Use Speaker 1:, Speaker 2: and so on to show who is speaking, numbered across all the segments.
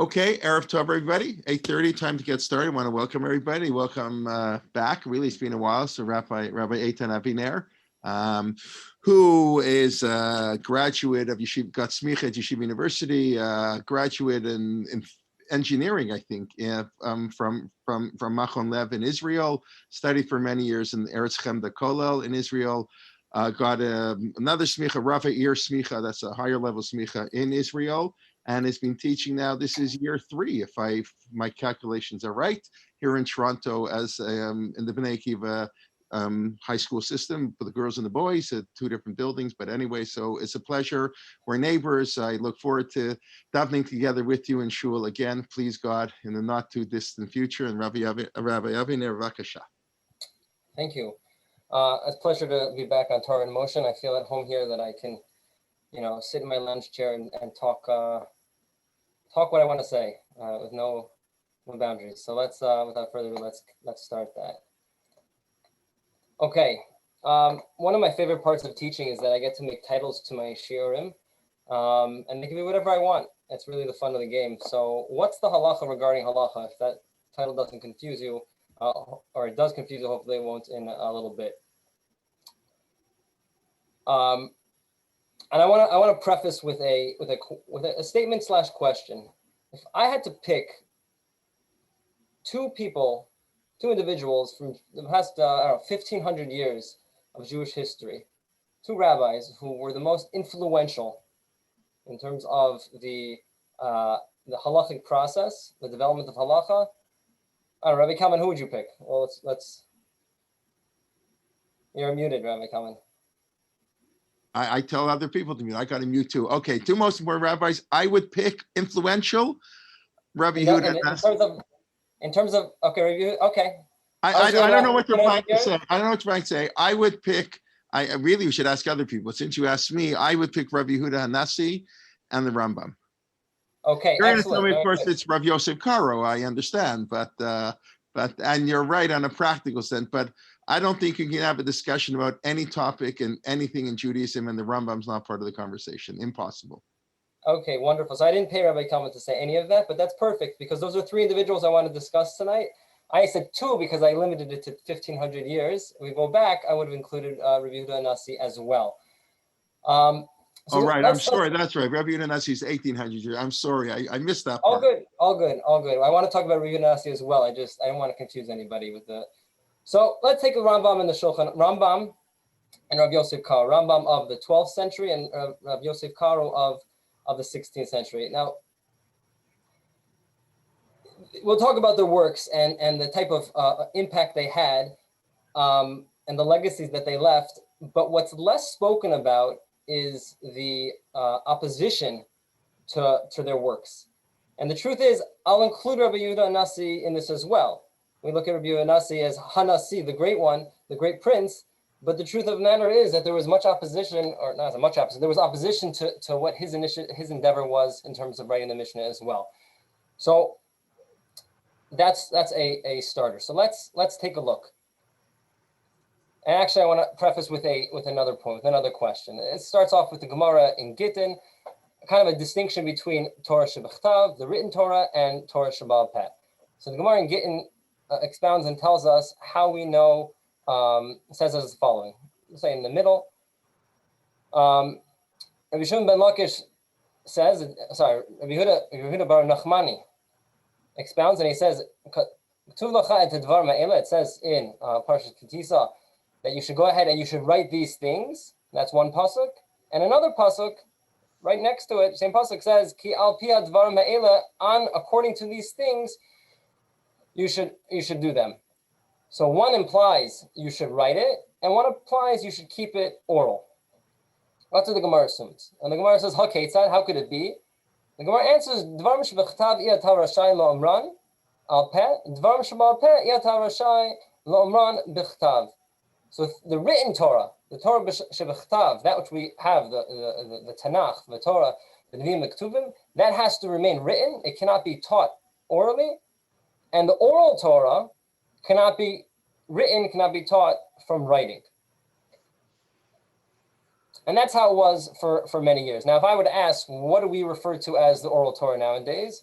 Speaker 1: Okay, Erev Tov, everybody. 8:30, time to get started. I want to welcome everybody. Welcome back. Really, it's been a while. So Rabbi Eitan Aviner, who is a graduate of Yeshiva, got smicha at Yeshiva University, graduate in engineering, I think, from Machon Lev in Israel, studied for many years in Eretz Chemda Kollel in Israel, got another smicha, Rafa Ir smicha, that's a higher level smicha in Israel, and has been teaching now. This is year 3, if my calculations are right, here in Toronto as in the Bnei Akiva high school system for the girls and the boys at 2 different buildings. But anyway, so it's a pleasure. We're neighbors. I look forward to davening together with you in shul again, please God, in the not too distant future. And Rabbi Aviner, Vakasha.
Speaker 2: Thank you. It's a pleasure to be back on Torah in Motion. I feel at home here that I can, sit in my lounge chair and talk what I want to say with no boundaries. So let's, without further ado, let's start that. Okay. One of my favorite parts of teaching is that I get to make titles to my shiurim, and they can be whatever I want. It's really the fun of the game. So what's the halacha regarding halacha? If that title doesn't confuse you, or it does confuse you, hopefully it won't in a little bit. And I want to preface with a statement / question. If I had to pick two individuals from the past 1,500 years of Jewish history, 2 rabbis who were the most influential in terms of the halachic process, the development of halacha. Rabbi Kalman, who would you pick? Well, let's. You're muted, Rabbi Kalman.
Speaker 1: I tell other people to mute. I got to mute too. Okay, 2 most important rabbis. I would pick influential Rabbi Yehuda.
Speaker 2: In terms of okay.
Speaker 1: I don't know what you're trying to say. I don't know what you're trying to say. I would pick. I really should ask other people. Since you asked me, I would pick Rabbi Yehuda Hanassi and the Rambam.
Speaker 2: Okay,
Speaker 1: you're
Speaker 2: excellent.
Speaker 1: Going to tell me, of course, it's Rav Yosef Karo. I understand, but and you're right on a practical sense. But I don't think you can have a discussion about any topic and anything in Judaism, and the Rambam's not part of the conversation. Impossible.
Speaker 2: Okay, wonderful. So I didn't pay Rabbi Kalman to say any of that, but that's perfect because those are 3 individuals I want to discuss tonight. I said 2 because I limited it to 1,500 years. If we go back, I would have included Rabbi Yehuda Hanassi as well.
Speaker 1: Right. I'm sorry. That's right. Rabbi Yehuda Hanassi is 1,800 years. I'm sorry. I missed that part.
Speaker 2: All good. I want to talk about Rabbi Yehuda Hanassi as well. I don't want to confuse anybody with the. So let's take a Rambam and the Shulchan. Rambam and Rabbi Yosef Karo. Rambam of the 12th century and Rabbi Yosef Karo of the 16th century. Now, we'll talk about their works and the type of impact they had and the legacies that they left. But what's less spoken about is the opposition to their works. And the truth is, I'll include Rabbi Yehuda Hanassi in this as well. We look at Rabbi Yehuda Hanassi as Hanassi, the great one, the great prince. But the truth of the matter is that there was much opposition, or not so much opposition, there was opposition to what his endeavor was in terms of writing the Mishnah as well. So that's a starter. So let's take a look. And actually, I want to preface with another point, with another question. It starts off with the Gemara in Gittin, kind of a distinction between Torah Shebechtav, the written Torah, and Torah Sheba'al Peh. So the Gemara in Gittin expounds and tells us how we know. Says as the following. We'll say in the middle. Rabbi Shimon ben Lakish says, Rabbi Yehuda bar Nachmani expounds and he says, it says in Parshat Kitisa that you should go ahead and you should write these things. That's one pasuk. And another pasuk right next to it, same pasuk says, Ki al pi advar ma'ela, according to these things, you should do them. So one implies you should write it, and one implies you should keep it oral. That's what the Gemara assumes. And the Gemara says, HaKeitzad, how could it be? The Gemara answers, Dvarim shebechtav iyat harashai lo'omran al peh, Dvarim sheba'al peh iyat harashai lo'omran bechtav. So the written Torah, the Torah shebechtav, that which we have, the Tanakh, the Torah, the Nevi'im Mektuvim, that has to remain written. It cannot be taught orally. And the oral Torah cannot be written, cannot be taught from writing. And that's how it was for many years. Now, if I were to ask, what do we refer to as the oral Torah nowadays?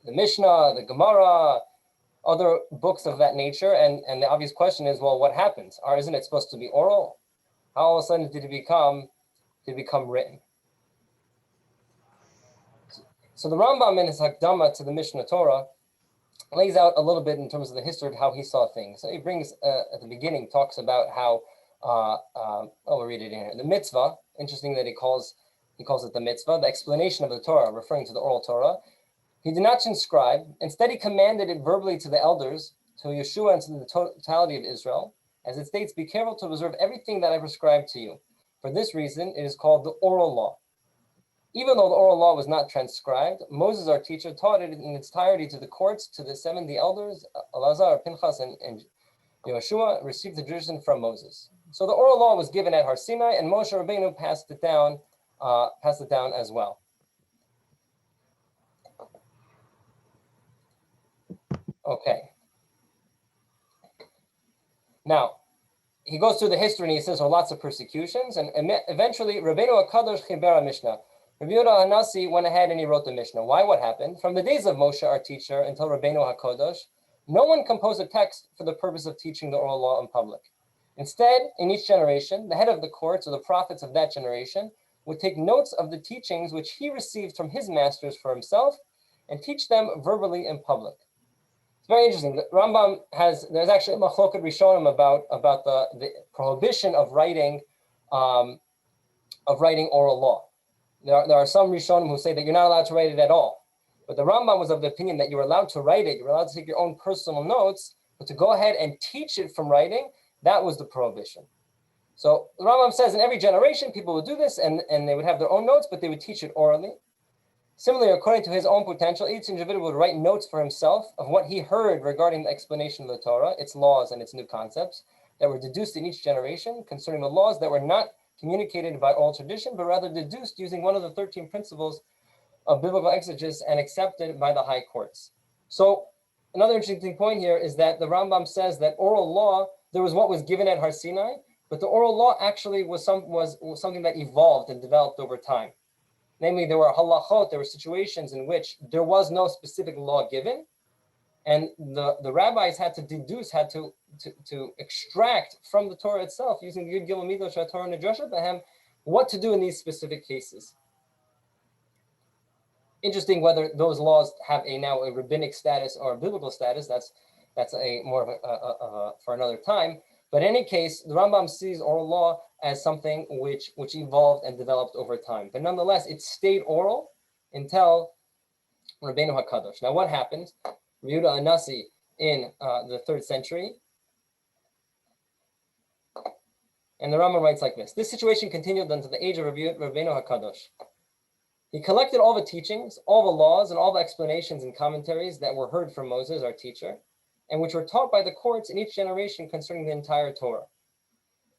Speaker 2: the Mishnah, the Gemara, other books of that nature. And the obvious question is, well, what happened? Or isn't it supposed to be oral? How all of a sudden did it become written? So the Rambam in his Hakdama to the Mishnah Torah lays out a little bit in terms of the history of how he saw things. So he brings, at the beginning, talks about how, we'll read it in here. The mitzvah, interesting that he calls it the mitzvah, the explanation of the Torah, referring to the oral Torah. He did not inscribe. Instead, he commanded it verbally to the elders, to Yeshua, and to the totality of Israel. As it states, be careful to observe everything that I prescribe to you. For this reason, it is called the oral law. Even though the oral law was not transcribed, Moses, our teacher, taught it in its entirety to the courts, to the 70 elders, Elazar, Pinchas, and Yeshua received the tradition from Moses. So the oral law was given at Har Sinai, and Moshe Rabbeinu passed it down as well. Okay. Now, he goes through the history and he says, lots of persecutions, and eventually, Rabbeinu HaKadosh Chibera Mishnah. Rabbi Yehuda HaNasi went ahead and he wrote the Mishnah. Why? What happened? From the days of Moshe, our teacher, until Rabbeinu HaKadosh, no one composed a text for the purpose of teaching the oral law in public. Instead, in each generation, the head of the courts or the prophets of that generation would take notes of the teachings which he received from his masters for himself and teach them verbally in public. It's very interesting. The Rambam there's actually a machloket rishonim about the prohibition of writing oral law. There are some rishonim who say that you're not allowed to write it at all. But the Rambam was of the opinion that you were allowed to write it, you were allowed to take your own personal notes, but to go ahead and teach it from writing, that was the prohibition. So the Rambam says in every generation, people would do this and they would have their own notes, but they would teach it orally. Similarly, according to his own potential, each individual would write notes for himself of what he heard regarding the explanation of the Torah, its laws and its new concepts that were deduced in each generation concerning the laws that were not communicated by oral tradition, but rather deduced using one of the 13 principles of biblical exegesis and accepted by the high courts. So another interesting point here is that the Rambam says that oral law, there was what was given at Har Sinai, but the oral law actually was something that evolved and developed over time. Namely, there were halachot, there were situations in which there was no specific law given, and the rabbis had to deduce, had to extract from the Torah itself, using the Yud Gimel Midosh HaTorah Nedrashat Behem, what to do in these specific cases. Interesting whether those laws have now a rabbinic status or a biblical status. That's a more of for another time. But in any case, the Rambam sees oral law as something which evolved and developed over time. But nonetheless, it stayed oral until Rabbeinu HaKadosh. Now, what happened? Rabbi Yehuda HaNasi in the 3rd century. And the Rambam writes like this. This situation continued until the age of Rabbeinu HaKadosh. He collected all the teachings, all the laws, and all the explanations and commentaries that were heard from Moses, our teacher, and which were taught by the courts in each generation concerning the entire Torah.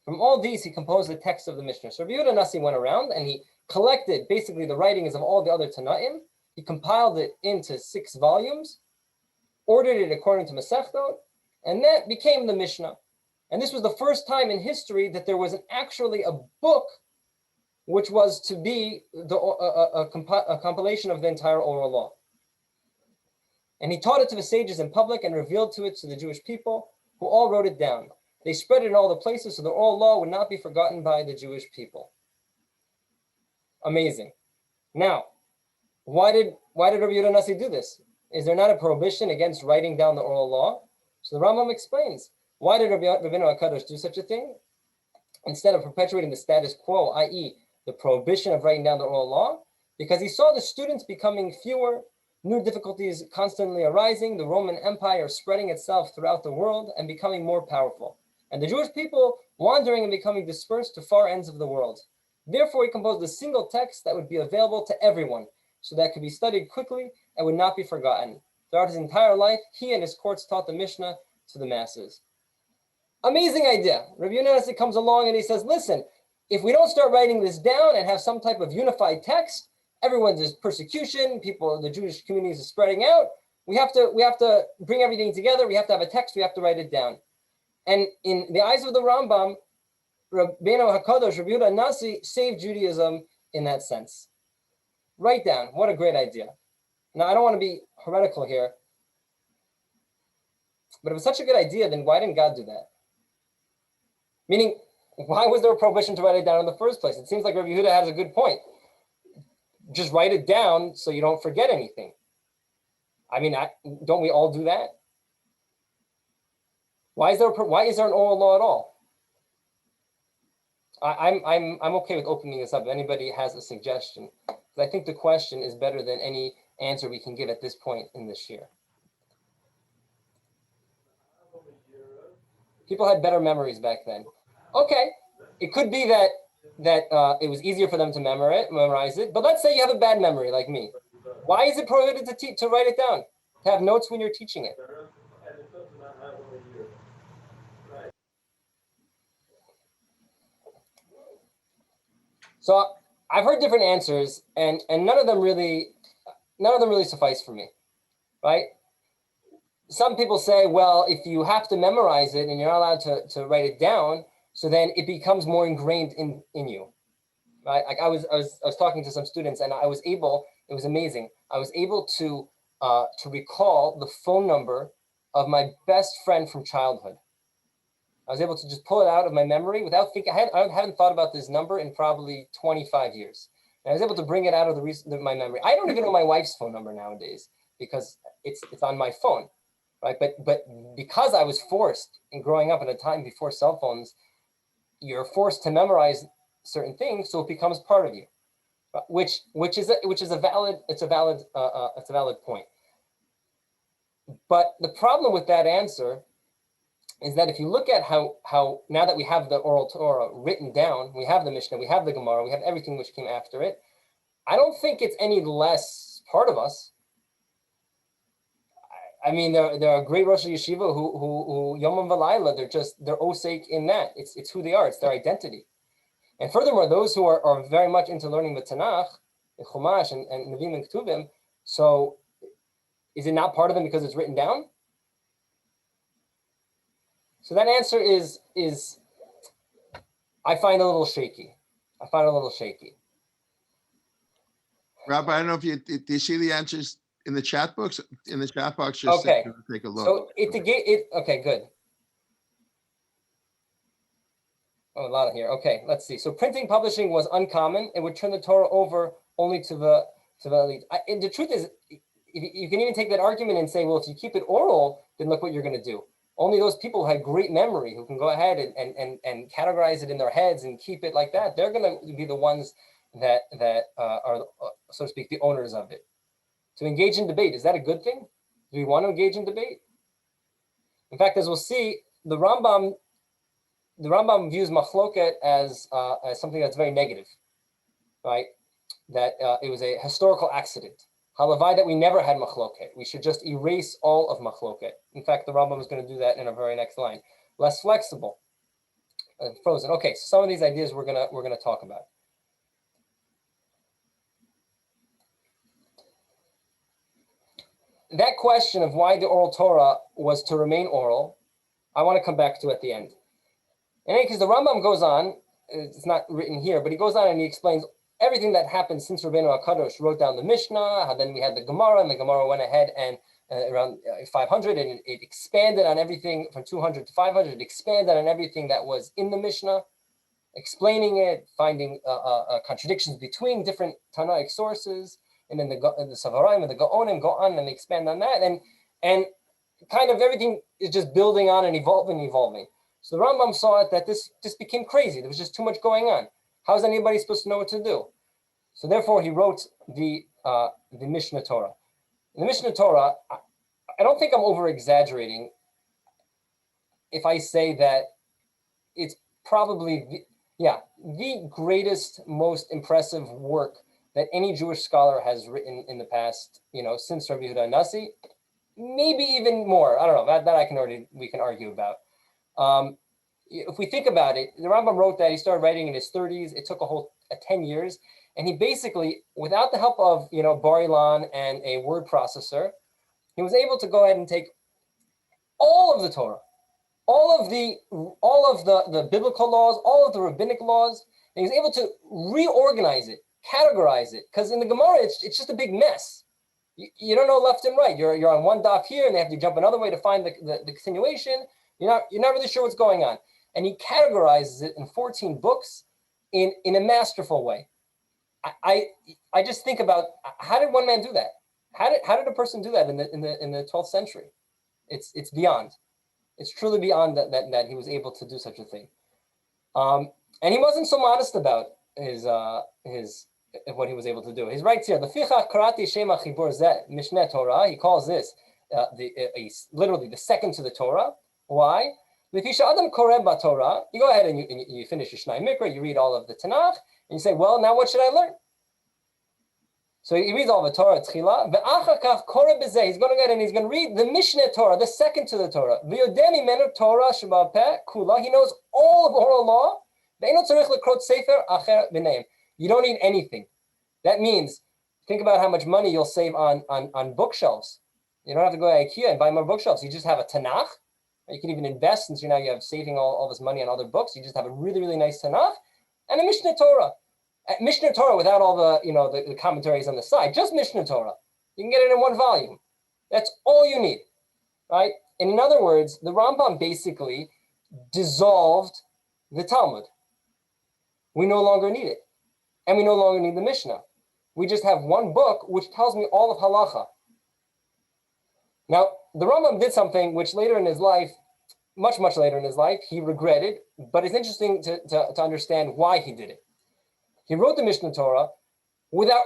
Speaker 2: From all these, he composed the text of the Mishnah. So Rabbi Yehuda HaNasi went around and he collected basically the writings of all the other Tanaim. He compiled it into 6 volumes, ordered it according to Masechtot, and that became the Mishnah. And this was the first time in history that there was actually a book which was to be a compilation of the entire oral law. And he taught it to the sages in public and revealed to the Jewish people, who all wrote it down. They spread it in all the places so the oral law would not be forgotten by the Jewish people. Amazing. Now, why did Rabbi Yehuda HaNasi do this? Is there not a prohibition against writing down the oral law? So the Rambam explains, why did Rabbeinu HaKadosh do such a thing? Instead of perpetuating the status quo, i.e., the prohibition of writing down the oral law, because he saw the students becoming fewer, new difficulties constantly arising, the Roman Empire spreading itself throughout the world and becoming more powerful, and the Jewish people wandering and becoming dispersed to far ends of the world. Therefore, he composed a single text that would be available to everyone, so that could be studied quickly and would not be forgotten. Throughout his entire life, he and his courts taught the Mishnah to the masses. Amazing idea. Rabbi Yehuda HaNasi comes along and he says, listen, if we don't start writing this down and have some type of unified text, there's persecution, the Jewish communities are spreading out. We have to bring everything together. We have to have a text. We have to write it down. And in the eyes of the Rambam, Rabbeinu HaKadosh, Rabbi Yehuda HaNasi, saved Judaism in that sense. Write down. What a great idea. Now, I don't want to be heretical here, but if it's such a good idea, then why didn't God do that? Meaning, why was there a prohibition to write it down in the first place? It seems like Rabbi Yehuda has a good point. Just write it down so you don't forget anything. I mean, don't we all do that? Why is there an oral law at all? I'm okay with opening this up. If anybody has a suggestion, I think the question is better than any answer we can give at this point in this year. People had better memories back then. Okay, it could be that it was easier for them to memorize it. But let's say you have a bad memory like me. Why is it prohibited to write it down? To have notes when you're teaching it? So I've heard different answers, and none of them really suffice for me, right? Some people say, well, if you have to memorize it and you're not allowed to write it down, so then it becomes more ingrained in you, right? Like I was talking to some students, and I was able. It was amazing. I was able to recall the phone number of my best friend from childhood. I was able to just pull it out of my memory without thinking. I haven't thought about this number in probably 25 years. And I was able to bring it out of my memory. I don't even know my wife's phone number nowadays because it's on my phone, right? But because I was forced in growing up at a time before cell phones, you're forced to memorize certain things, so it becomes part of you, which is a valid point. But the problem with that answer is that if you look at how now that we have the oral Torah written down, we have the Mishnah, we have the Gemara, we have everything which came after it, I don't think it's any less part of us. I mean, there are great Rosh Yeshiva who Yom V'Layla, they're osek in that. It's who they are, it's their identity. And furthermore, those who are very much into learning the Tanakh, the Chumash, and Nevi'im and Ketuvim, so is it not part of them because it's written down? So that answer is I find a little shaky.
Speaker 1: Rabbi, I don't know if do you see the answers in the chat box? In the chat box, just
Speaker 2: okay.
Speaker 1: Take a look.
Speaker 2: So okay, good. Oh, a lot of here. Okay, let's see. So printing, publishing was uncommon. It would turn the Torah over only to the elite. And the truth is, you can even take that argument and say, well, if you keep it oral, then look what you're going to do. Only those people who had great memory, who can go ahead and categorize it in their heads and keep it like that, they're going to be the ones that are, so to speak, the owners of it. To engage in debate, is that a good thing? Do we want to engage in debate? In fact, as we'll see, the Rambam views machloket as something that's very negative, right? That it was a historical accident. Halavai that we never had machloket. We should just erase all of machloket. In fact, the Rambam is going to do that in a very next line. Less flexible, frozen. Okay, so some of these ideas we're gonna talk about. That question of why the oral Torah was to remain oral, I want to come back to at the end. In any case, the Rambam goes on. It's not written here, but he goes on and he explains everything that happened since Rabbeinu HaKadosh wrote down the Mishnah, how then we had the Gemara, and the Gemara went ahead and around 500, and it expanded on everything from 200 to 500. It expanded on everything that was in the Mishnah, explaining it, finding contradictions between different Tanaic sources, and then the Savarim and the Gaonim go on and expand on that, and kind of everything is just building on and evolving. So the Rambam saw it that this became crazy. There was just too much going on. How is anybody supposed to know what to do? So therefore, he wrote the Mishnah Torah. In the Mishnah Torah, I don't think I'm over-exaggerating if I say that it's probably the greatest, most impressive work that any Jewish scholar has written in the past, since Rabbi Yehuda Nasi, maybe even more. I don't know. That we can argue about. If we think about it, the Rambam wrote that he started writing in his 30s. It took 10 years. And he basically, without the help of, Bar Ilan and a word processor, he was able to go ahead and take all of the Torah, all of the biblical laws, all of the rabbinic laws, and he was able to reorganize it, categorize it. Because in the Gemara, it's just a big mess. You don't know left and right. You're on one daf here, and they have to jump another way to find the continuation. You're not really sure what's going on. And he categorizes it in 14 books in a masterful way. I just think about, how did one man do that? How did a person do that in the 12th century? It's beyond. It's truly beyond that he was able to do such a thing. And he wasn't so modest about his what he was able to do. He writes here, "Lefichach karati shema chibur zeh Mishnah Torah." He calls this literally the second to the Torah. Why? Lefisha adam koreh b'Torah. You go ahead and you finish your Shnai Mikra, you read all of the Tanakh, and you say, well, now what should I learn? So he reads all of the Torah Tchila. Ve'achar kach koreh b'zeh. He's going to go ahead and he's going to read the Mishnah Torah, the second to the Torah. V'yodeh mimenu Torah sheba'al peh kula. He knows all of oral law. Ve'eno tzarich lekrot sefer acher b'neim. You don't need anything. That means, think about how much money you'll save on bookshelves. You don't have to go to IKEA and buy more bookshelves. You just have a Tanakh. You can even invest, since you have saving all this money on other books. You just have a really, really nice Tanakh and a Mishnah Torah. Mishnah Torah without all the commentaries on the side, just Mishnah Torah. You can get it in one volume. That's all you need, right? And in other words, the Rambam basically dissolved the Talmud. We no longer need it. And we no longer need the Mishnah. We just have one book which tells me all of halacha. Now, the Rambam did something which later in his life, much, much later in his life, he regretted, but it's interesting to understand why he did it. He wrote the Mishnah Torah without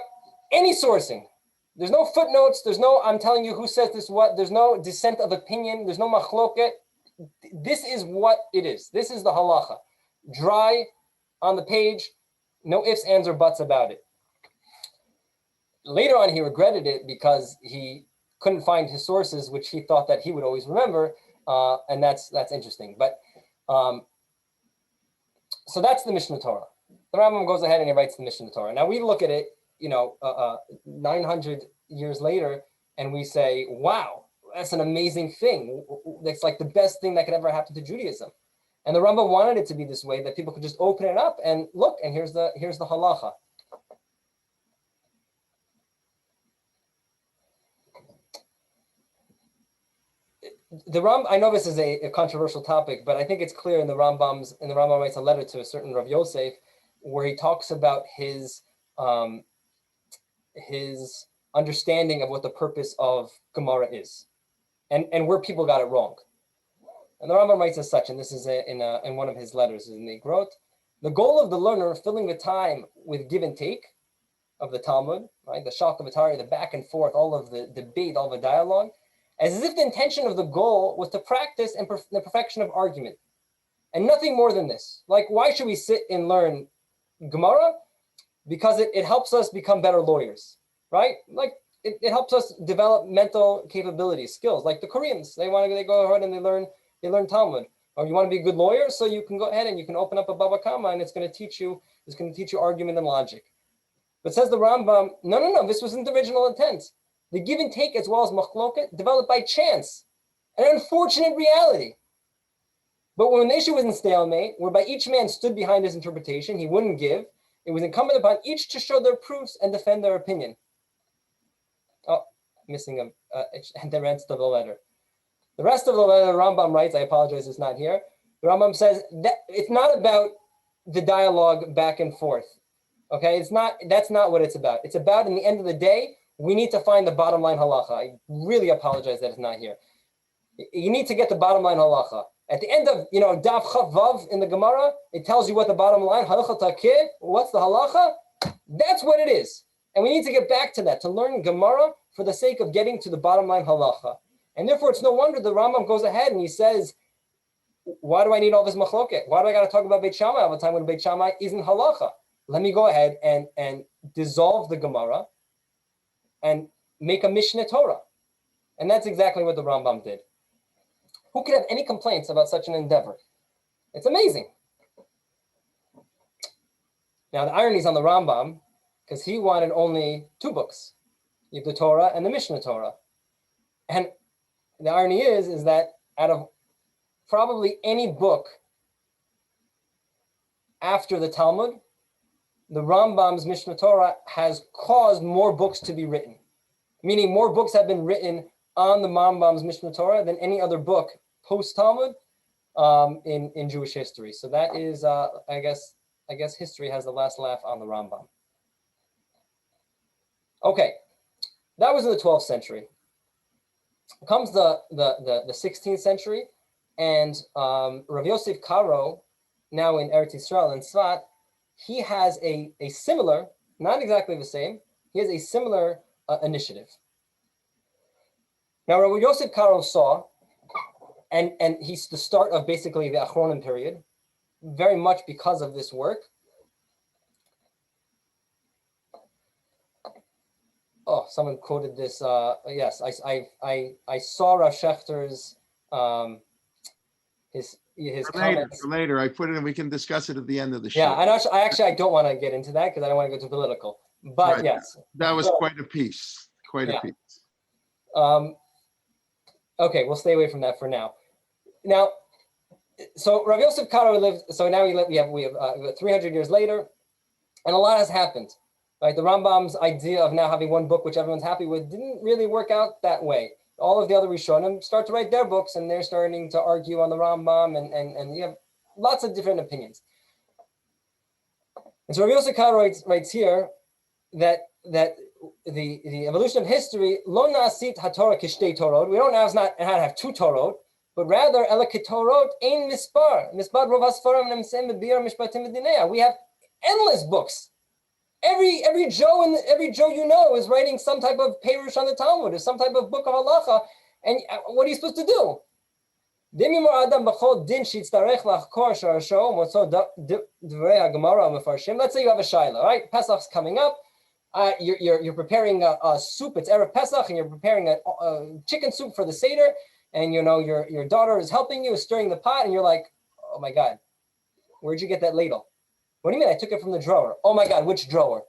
Speaker 2: any sourcing. There's no footnotes. There's no, I'm telling you who says this what. There's no dissent of opinion. There's no machloket. This is what it is. This is the halacha. Dry on the page, no ifs, ands, or buts about it. Later on, he regretted it because he couldn't find his sources, which he thought that he would always remember, and that's interesting. But so that's the Mishnah Torah. The Rambam goes ahead and he writes the Mishnah Torah. Now we look at it, 900 years later, and we say, "Wow, that's an amazing thing. That's like the best thing that could ever happen to Judaism." And the Rambam wanted it to be this way, that people could just open it up and look, and here's the halacha. The I know this is a controversial topic, but I think it's clear in the Rambam writes a letter to a certain Rav Yosef, where he talks about his understanding of what the purpose of Gemara is, and where people got it wrong. And the Rambam writes as such, and this is in one of his letters, and he wrote, the goal of the learner filling the time with give and take of the Talmud, right, the Shalkavatari, the back and forth, all of the debate, all the dialogue, as if the intention of the goal was to practice and the perfection of argument, and nothing more than this. Like, why should we sit and learn Gemara? Because it helps us become better lawyers, right? Like, it helps us develop mental capabilities, skills. Like the Koreans, they go ahead and they learn Talmud. Or you want to be a good lawyer, so you can go ahead and you can open up a Baba Kama, and it's going to teach you argument and logic. But says the Rambam, no, this wasn't the original intent. The give and take, as well as machloket, developed by chance, an unfortunate reality. But when the issue was in stalemate, whereby each man stood behind his interpretation, he wouldn't give, it was incumbent upon each to show their proofs and defend their opinion. Oh, missing the rest of the letter. The rest of the letter, the Rambam writes, I apologize, it's not here. The Rambam says that it's not about the dialogue back and forth. Okay, that's not what it's about. It's about, in the end of the day, we need to find the bottom line halacha. I really apologize that it's not here. You need to get the bottom line halacha. At the end of, Daf Chav Vav in the Gemara, it tells you what the bottom line, halacha takeh, what's the halacha? That's what it is. And we need to get back to that, to learn Gemara for the sake of getting to the bottom line halacha. And therefore, it's no wonder the Rambam goes ahead and he says, why do I need all this machloket? Why do I got to talk about Beit Shammai all the time when Beit Shammai isn't halacha? Let me go ahead and dissolve the Gemara and make a Mishnah Torah. And that's exactly what the Rambam did. Who could have any complaints about such an endeavor? It's amazing. Now, the irony is on the Rambam, because he wanted only two books, the Torah and the Mishnah Torah. And the irony is that out of probably any book after the Talmud, the Rambam's Mishnah Torah has caused more books to be written. meaning more books have been written on the Rambam's Mishnah Torah than any other book post-Talmud in Jewish history. So that is, I guess history has the last laugh on the Rambam. Okay, that was in the 12th century. Comes the 16th century, and Rav Yosef Karo, now in Eretz Yisrael in Tzfat, he has a similar, not exactly the same, he has a similar initiative. Now, Rav Yosef Karo saw, and he's the start of basically the Achronim period, very much because of this work. Oh, someone quoted this. Yes, I saw Rav Schechter's his
Speaker 1: For
Speaker 2: comments.
Speaker 1: later, I put it in. We can discuss it at the end of the show.
Speaker 2: Yeah, I don't want to get into that because I don't want to go too political. But
Speaker 1: Right.
Speaker 2: yes,
Speaker 1: That was quite a piece. Quite a piece.
Speaker 2: Okay, we'll stay away from that for now. Now, so Rav Yosef Karo lived. So now we have 300 years later, and a lot has happened. Right, the Rambam's idea of now having one book which everyone's happy with didn't really work out that way. All of the other Rishonim start to write their books, and they're starting to argue on the Rambam, and you have lots of different opinions. And so Rabbi Yosef Karo writes here that the evolution of history, lo na'asit haTorah kishtei Torot. We don't now not how to have two Torot, but rather ela ketorot ein mispar rov hasfarim nemsem b'bir mishpatim v'dinei. We have endless books. Every Joe is writing some type of perush on the Talmud or some type of book of halacha, and what are you supposed to do? Let's say you have a shaila, right? Pesach's coming up. You're preparing a soup. It's Erev Pesach, and you're preparing a chicken soup for the Seder, and your daughter is helping you, is stirring the pot, and you're like, oh my God, where'd you get that ladle? What do you mean? I took it from the drawer. Oh my God, which drawer?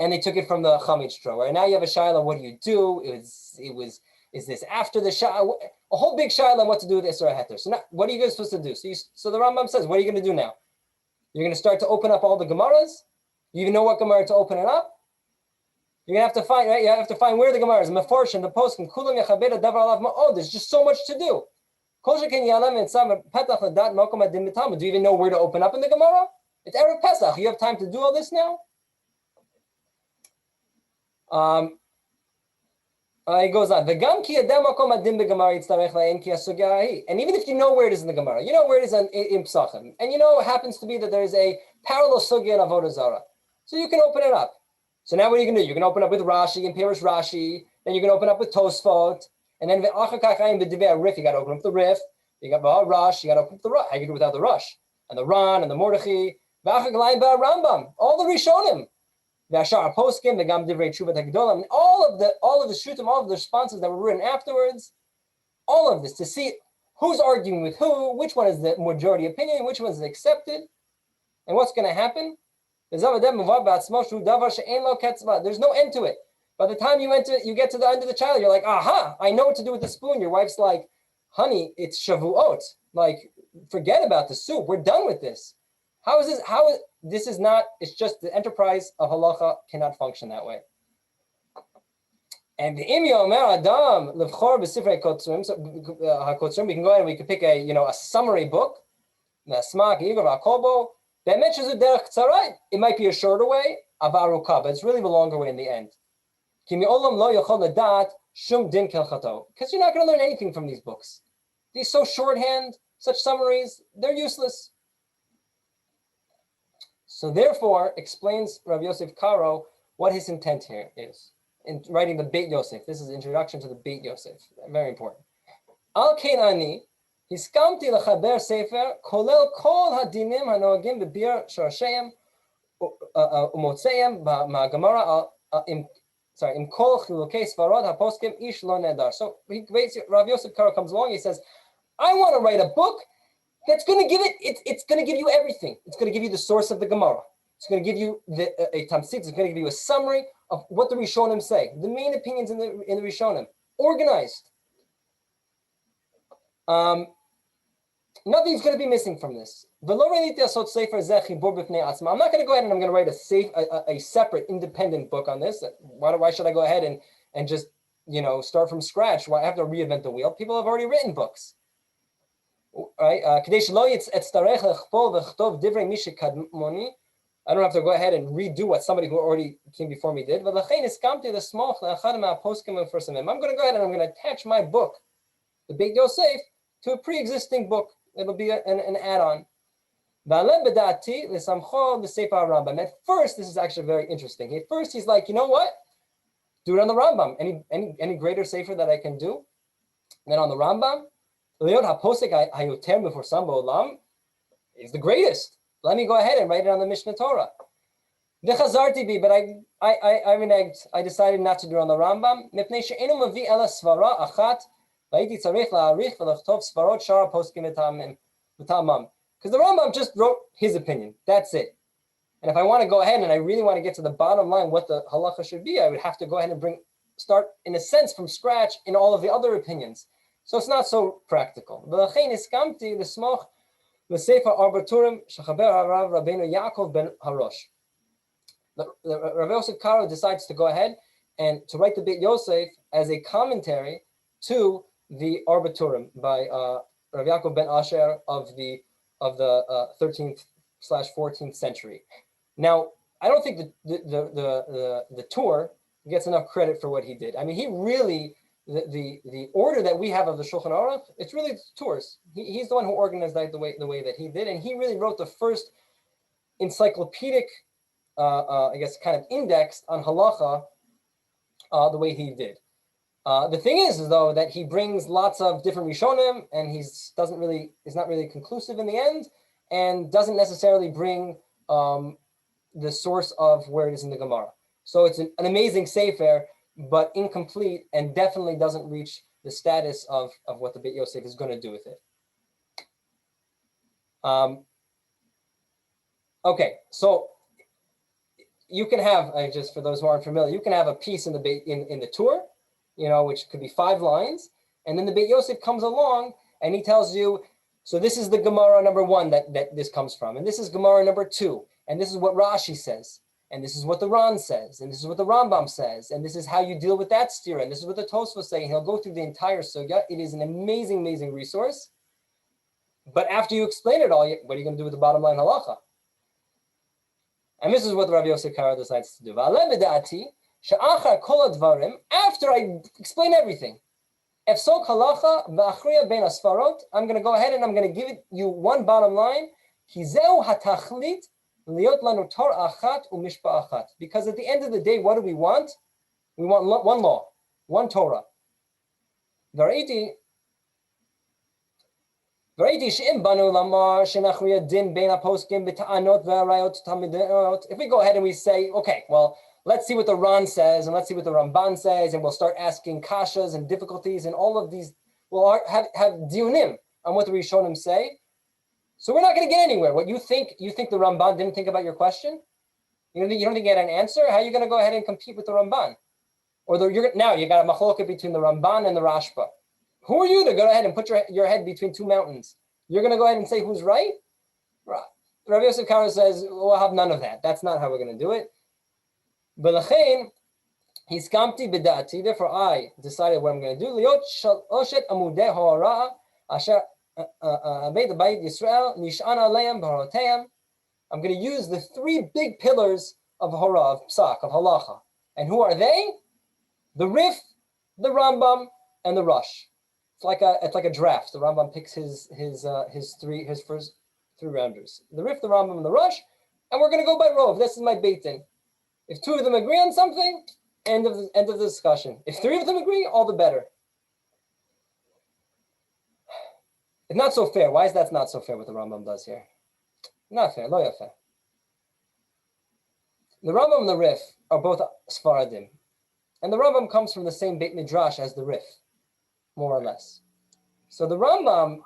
Speaker 2: And they took it from the chametz drawer. And now you have a shaila. What do you do? Is this after the shaila? A whole big shaila on what to do with Isra Heter. So now, what are you guys supposed to do? So the Rambam says, what are you going to do now? You're going to start to open up all the Gemaras. You even know what Gemara to open it up. You're going to have to find, right? You have to find where the Gemara is. Meforshim, the poskim, kulam yachabed davar alav ma'od. There's just so much to do. Do you even know where to open up in the Gemara? It's Erev Pesach. You have time to do all this now? It goes on. And even if you know where it is in the Gemara, you know where it is in Psachim, and you know it happens to be that there's a parallel sugya in Avodah Zarah, so you can open it up. So now what are you going to do? You're going to open up with Rashi and Pirush Rashi, then you're going to open up with Tosfot, and then you got to open up the Rif. You got Rush, you got to open up the Rush. How you do without the Rush? And the Ran and the Mordechai. Rambam, all the Rishonim, the Ashar Poskim, the Gam Divrei Tshuva Hagdolim, all of the Shutim, all of the responses that were written afterwards, all of this to see who's arguing with who, which one is the majority opinion, which one is accepted, and what's going to happen. There's no end to it. By the time you get to the end of the child, you're like, aha, I know what to do with the spoon. Your wife's like, honey, it's Shavuot. Like, forget about the soup. We're done with this. How is this? This is not, it's just the enterprise of halacha cannot function that way. And the Imi Omer Adam Levchor B'Sifrei Kotzrim, we can go ahead and we can pick a summary book. It might be a shorter way, but it's really the longer way in the end. Because you're not going to learn anything from these books. These so shorthand, such summaries, they're useless. So therefore, explains Rav Yosef Karo what his intent here is in writing the Beit Yosef. This is the introduction to the Beit Yosef. Very important. Al Kein Ani, Hiskamti Lechaber Sefer, Kolel Kol Hadinim Hanoagim Bebir Shorasheim Umotzeim Ma'Gemara Im Kol Chilukei Svarod HaPoskim Ish Lo Nedar. So Rav Yosef Karo comes along. He says, I want to write a book that's going to give it's going to give you everything. It's going to give you the source of the Gemara. It's going to give you a tamsit. It's going to give you a summary of what the Rishonim say, the main opinions in the Rishonim, organized. Nothing's going to be missing from this. I'm not going to go ahead and I'm going to write a separate, independent book on this. Why should I go ahead and and just, start from scratch. Why I have to reinvent the wheel? People have already written books. Right? I don't have to go ahead and redo what somebody who already came before me did. I'm going to go ahead and I'm going to attach my book, the Beit Yosef, to a pre-existing book. It'll be an add-on. At first, this is actually very interesting. At first, he's like, you know what? Do it on the Rambam. Any greater sefer that I can do? And then on the Rambam, is the greatest. Let me go ahead and write it on the Mishnah Torah. But I reneged. I decided not to do it on the Rambam. Because the Rambam just wrote his opinion. That's it. And if I want to go ahead and I really want to get to the bottom line, what the halacha should be, I would have to go ahead and start in a sense from scratch in all of the other opinions. So it's not so practical. The Rav Yosef Karo decides to go ahead and to write the Beit Yosef as a commentary to the Arbaturim by Rav Yaakov ben Asher of the 13th/14th century. Now, I don't think the tour gets enough credit for what he did. I mean, he really, the order that we have of the Shulchan Aruch, it's really tours. He's the one who organized that the way that he did, and he really wrote the first encyclopedic, kind of index on halacha the way he did. The thing is, though, that he brings lots of different Rishonim, and is not really conclusive in the end, and doesn't necessarily bring the source of where it is in the Gemara. So it's an amazing sefer, but incomplete, and definitely doesn't reach the status of what the Beit Yosef is going to do with it. Okay, so you can have, just for those who aren't familiar, you can have a piece in the tour, which could be 5 lines, and then the Beit Yosef comes along and he tells you, so this is the Gemara number 1 that this comes from, and this is Gemara number 2, and this is what Rashi says, and this is what the Ran says, and this is what the Rambam says, and this is how you deal with that stira, and this is what the Tosfos say. He'll go through the entire sugya. It is an amazing, amazing resource. But after you explain it all, what are you going to do with the bottom line halacha? And this is what Rabbi Yosef Karo decides to do. After I explain everything, I'm going to go ahead and I'm going to give you one bottom line. Because at the end of the day, what do we want? We want one law, one Torah. If we go ahead and we say, okay, well, let's see what the Ran says, and let's see what the Ramban says, and we'll start asking kashas and difficulties, and all of these, we'll have diunim on what the Rishonim say. So we're not going to get anywhere. What you think the Ramban didn't think about your question? You don't think you get an answer? How are you going to go ahead and compete with the Ramban? Now you got a machloket between the Ramban and the Rashba. Who are you to go ahead and put your head between 2 mountains? You're going to go ahead and say who's right? Rabbi Yosef Karo says, we'll have none of that. That's not how we're going to do it. B'lachein, hiskamti b'da'ati, therefore I decided what I'm going to do. Liot shaloshet amudei ha'ara asher abed b'bayit Yisrael nish'an aleim b'haroteim. I'm going to use the 3 big pillars of hora, of psak, of halacha. And who are they? The Rif, the Rambam, and the Rush. It's like a draft. The Rambam picks his first 3 rounders. The Rif, the Rambam, and the Rush, and we're going to go by rov. This is my beitin. If 2 of them agree on something, end of the discussion. If 3 of them agree, all the better. It's not so fair. Why is that not so fair? What the Rambam does here? Not fair. Lo yafeh. The Rambam and the Rif are both Sfaradim, and the Rambam comes from the same Beit Midrash as the Rif, more or less. So the Rambam,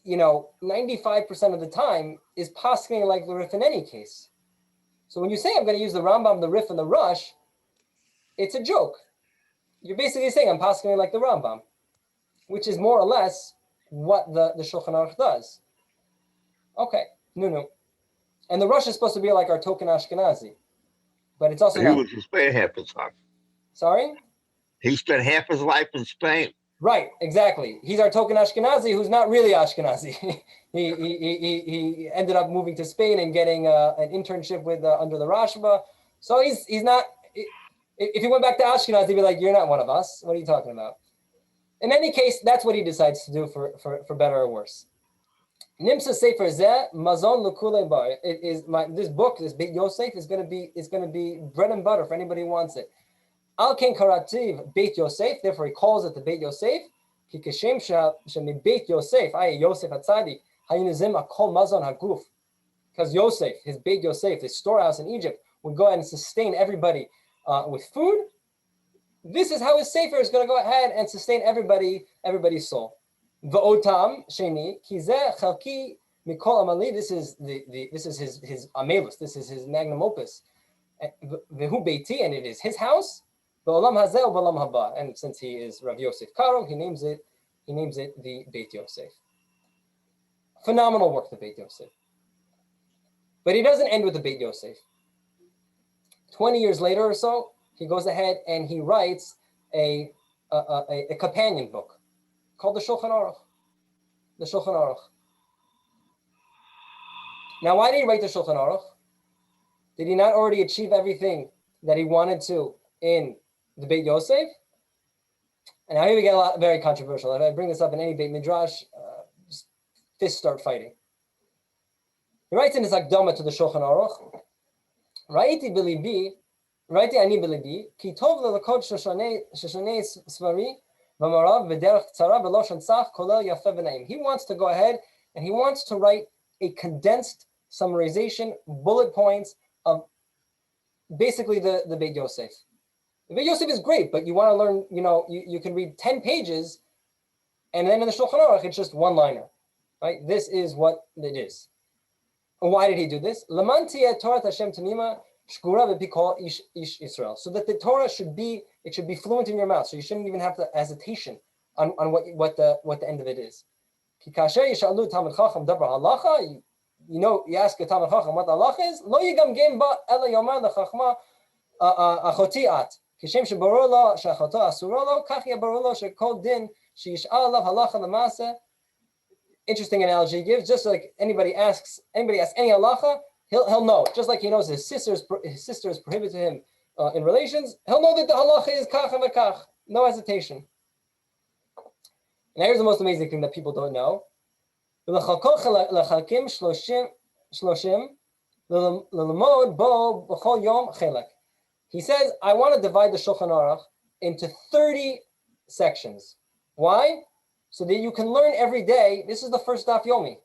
Speaker 2: 95% of the time is posking like the Rif in any case. So when you say I'm going to use the Rambam, the Rif, and the Rush, it's a joke. You're basically saying I'm posking like the Rambam, which is more or less what the Shulchan Aruch does. Okay, no. And the Rush is supposed to be like our token Ashkenazi, but it's also
Speaker 3: He was a spearhead for something.
Speaker 2: Sorry?
Speaker 3: He spent half his life in Spain.
Speaker 2: Right, exactly. He's our token Ashkenazi who's not really Ashkenazi. he ended up moving to Spain and getting an internship with under the Rashba. So he's not. If he went back to Ashkenaz, he'd be like, "You're not one of us. What are you talking about?" In any case, that's what he decides to do for better or worse. Nimsa Sefer Zeh Mazon L'Kulei Bar. This book, this Beit Yosef, is going to be bread and butter for anybody who wants it. Al Ken Karativ Beit Yosef. Therefore, he calls it the Beit Yosef. Ki Keshem Shemi Beit Yosef. Ay Yosef Hatzadi. Hayinizim Akol Mazon Haguf. Because Yosef, his Beit Yosef, his storehouse in Egypt, would go ahead and sustain everybody with food. This is how his Sefer is going to go ahead and sustain everybody's soul. V'otam sheni kizeh chalki mikol amali. This is his amelus. This is his magnum opus. V'hu beiti, and it is his house. V'olam hazeh v'olam haba. And since he is Rav Yosef Karo, he names it the Beit Yosef. Phenomenal work, the Beit Yosef. But he doesn't end with the Beit Yosef. 20 years later or so, he goes ahead and he writes a companion book called the Shulchan Aruch. The Shulchan Aruch. Now, why did he write the Shulchan Aruch? Did he not already achieve everything that he wanted to in the Beit Yosef? And now here we get very controversial. If I bring this up in any Beit Midrash, fists start fighting. He writes in his Akdama to the Shulchan Aruch, Ra'iti b'libi, Ra'iti ani b'libi, ki tov lelakod shoshanei svari, v'marav v'derech tzara v'lo shantzach kolel yafeh v'naim. He wants to go ahead and he wants to write a condensed summarization, bullet points of basically the Beit Yosef. The Beit Yosef is great, but you want to learn, you can read 10 pages, and then in the Shulchan Aruch, it's just one-liner, right? This is what it is. Why did he do this? Torah Hashem Tamima Shkura v'pikol ish Israel. So that the Torah should be fluent in your mouth. So you shouldn't even have the hesitation on what the end of it is. You ask a Talmid Chacham what the halacha is. Lo yigam gem ba ela yomar lechachma achoti at. Kishem shebarur lo sheachoto asuro lo kach yabarur lo shekol din sheyish'al alav halacha l'maaseh. Interesting analogy he gives. Just like anybody asks any halacha, he'll know. Just like he knows his sister is prohibited to him in relations, he'll know that the halacha is kach and kach. No hesitation. And here's the most amazing thing that people don't know. He says, I want to divide the Shulchan Aruch into 30 sections. Why? So that you can learn every day. This is the first daf yomi.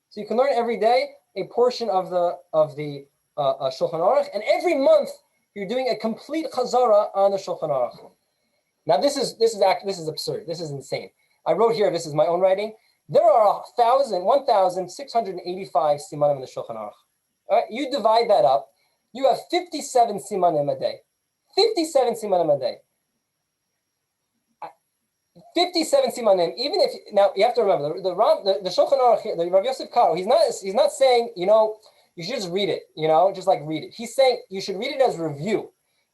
Speaker 2: So you can learn every day a portion of the Shulchan Aruch, and every month you're doing a complete chazara on the Shulchan Aruch. Now this is absurd. This is insane. I wrote here. This is my own writing. There are 1,685 simanim in the Shulchan Aruch. All right, you divide that up. You have 57 simanim a day. 57 simanim a day. 57 simanim. Even if now you have to remember the Shulchan Aruch here, the Rav Yosef Karo, he's not saying you should just read it, just like read it. He's saying you should read it as review,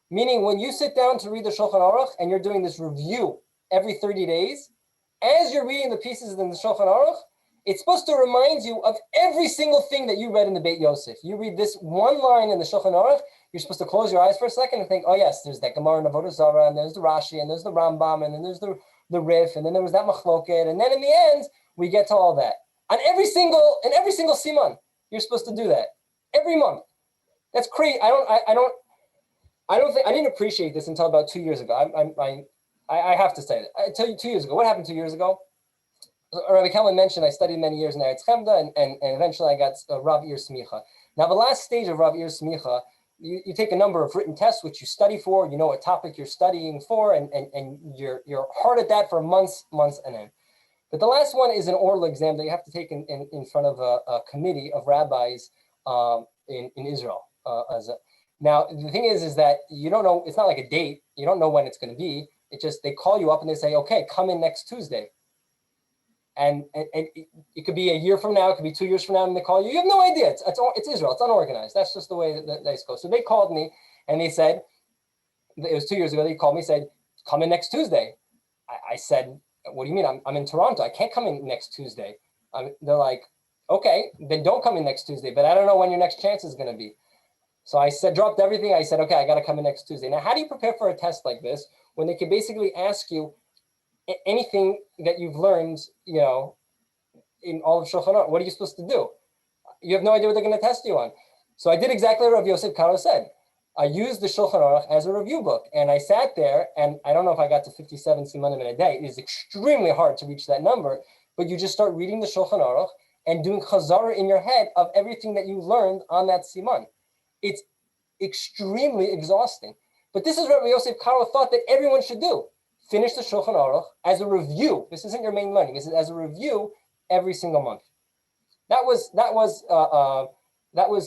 Speaker 2: meaning when you sit down to read the Shulchan Aruch and you're doing this review every 30 days, as you're reading the pieces in the Shulchan Aruch, it's supposed to remind you of every single thing that you read in the Beit Yosef. You read this one line in the Shulchan Aruch, you're supposed to close your eyes for a second and think, oh yes, there's that Gemara in Avodah Zarah, and there's the Rashi, and there's the Rambam, and then there's the Rif, and then there was that Machloket, and then in the end, we get to all that. On every single siman, you're supposed to do that. Every month. That's crazy. I didn't appreciate this until about 2 years ago. I have to say that. I tell you 2 years ago. What happened 2 years ago? Rabbi Kalman mentioned I studied many years in Eretz Chemda, and eventually I got Rav Ir Smicha. Now, the last stage of Rav Ir Smicha, you take a number of written tests, which you study for, you know what topic you're studying for, and you're hard at that for months and then. But the last one is an oral exam that you have to take in front of a committee of rabbis in Israel. Now, the thing is that you don't know, it's not like a date, you don't know when it's going to be. It just, they call you up and they say, okay, come in next Tuesday. And it could be a year from now, it could be 2 years from now, and they call you. You have no idea. It's Israel. It's unorganized. That's just the way that they go. So they called me, and they said, it was 2 years ago, they called me, said, come in next Tuesday. I said, what do you mean? I'm in Toronto. I can't come in next Tuesday. They're like, okay, then don't come in next Tuesday, but I don't know when your next chance is going to be. So I said, dropped everything. I said, okay, I got to come in next Tuesday. Now, how do you prepare for a test like this when they can basically ask you anything that you've learned, in all of Shulchan Aruch? What are you supposed to do? You have no idea what they're going to test you on. So I did exactly what Rav Yosef Karo said. I used the Shulchan Aruch as a review book, and I sat there, and I don't know if I got to 57 simanim in a day. It is extremely hard to reach that number, but you just start reading the Shulchan Aruch and doing chazara in your head of everything that you learned on that siman. It's extremely exhausting. But this is what Rabbi Yosef Karo thought that everyone should do. Finish the Shulchan Aruch as a review. This isn't your main learning. This is as a review every single month. That was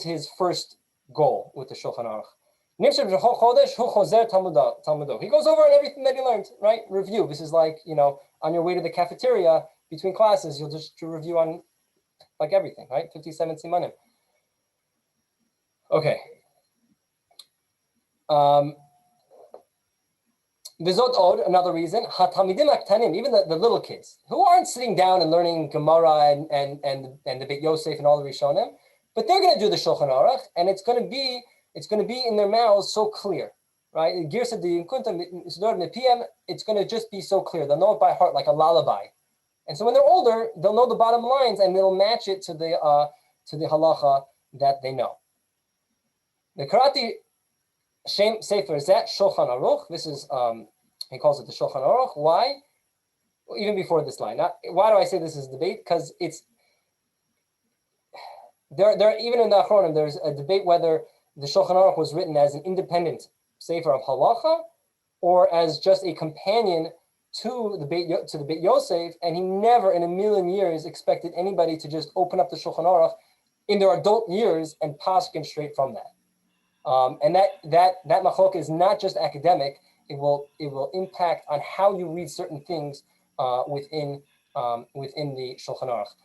Speaker 2: his first goal with the Shulchan Aruch. He goes over on everything that he learned, right? Review. This is like, on your way to the cafeteria between classes, you'll just do review on like everything, right? 57 simanim. Okay. Vizot od, another reason, hatamidim aktanim, even the little kids who aren't sitting down and learning Gemara and the Beit Yosef and all the Rishonim, but they're going to do the Shulchan Aruch, and it's going to be in their mouths so clear, right? It's going to just be so clear. They'll know it by heart like a lullaby. And so when they're older, they'll know the bottom lines and they'll match it to the halacha that they know. The Karati Shem Sefer Zet Shulchan Aruch. This is he calls it the Shulchan Aruch. Why? Well, even before this line. Why do I say this is debate? Because it's there. Even in the Achronim, there's a debate whether the Shulchan Aruch was written as an independent sefer of halacha or as just a companion to the Beit Yosef, and he never in a million years expected anybody to just open up the Shulchan Aruch in their adult years and paskin straight from that. And that machlok is not just academic; it will impact on how you read certain things within the Shulchan Aruch.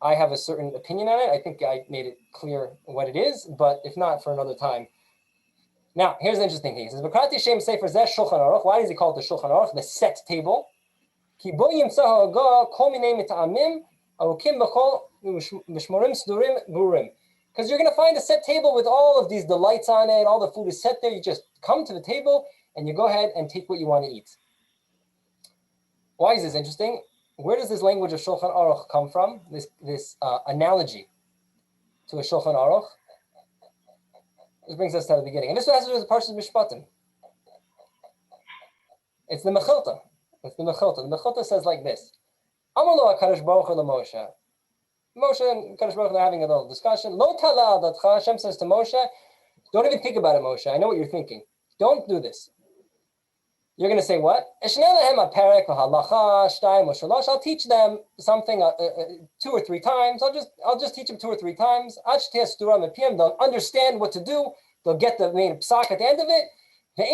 Speaker 2: I have a certain opinion on it. I think I made it clear what it is, but if not, for another time. Now, here's the interesting thing. He says, "V'krati shem sefer zeh Shulchan Aruch." Why does he call it the Shulchan Aruch, the set table? Ki bo yimtzah ha'agah kol minei mit'amim arukim b'chol mishmorim sdurim burim. Because you're going to find a set table with all of these delights on it. All the food is set there. You just come to the table and you go ahead and take what you want to eat. Why is this interesting? Where does this language of Shulchan Aruch come from? This analogy to a Shulchan Aruch. This brings us to the beginning. And this has to do with the Parshat Mishpatim. It's the Mechilta. The Mechilta says like this. Amalo HaKadosh Baruch Hu LaMoshe. Moshe and Kadosh Baruch Hu are having a little discussion. Lo talal datcha. Hashem says to Moshe, don't even think about it, Moshe. I know what you're thinking. Don't do this. You're going to say what? I'll teach them something 2 or 3 times. I'll just teach them 2 or 3 times. They'll understand what to do. They'll get the main psak at the end of it. But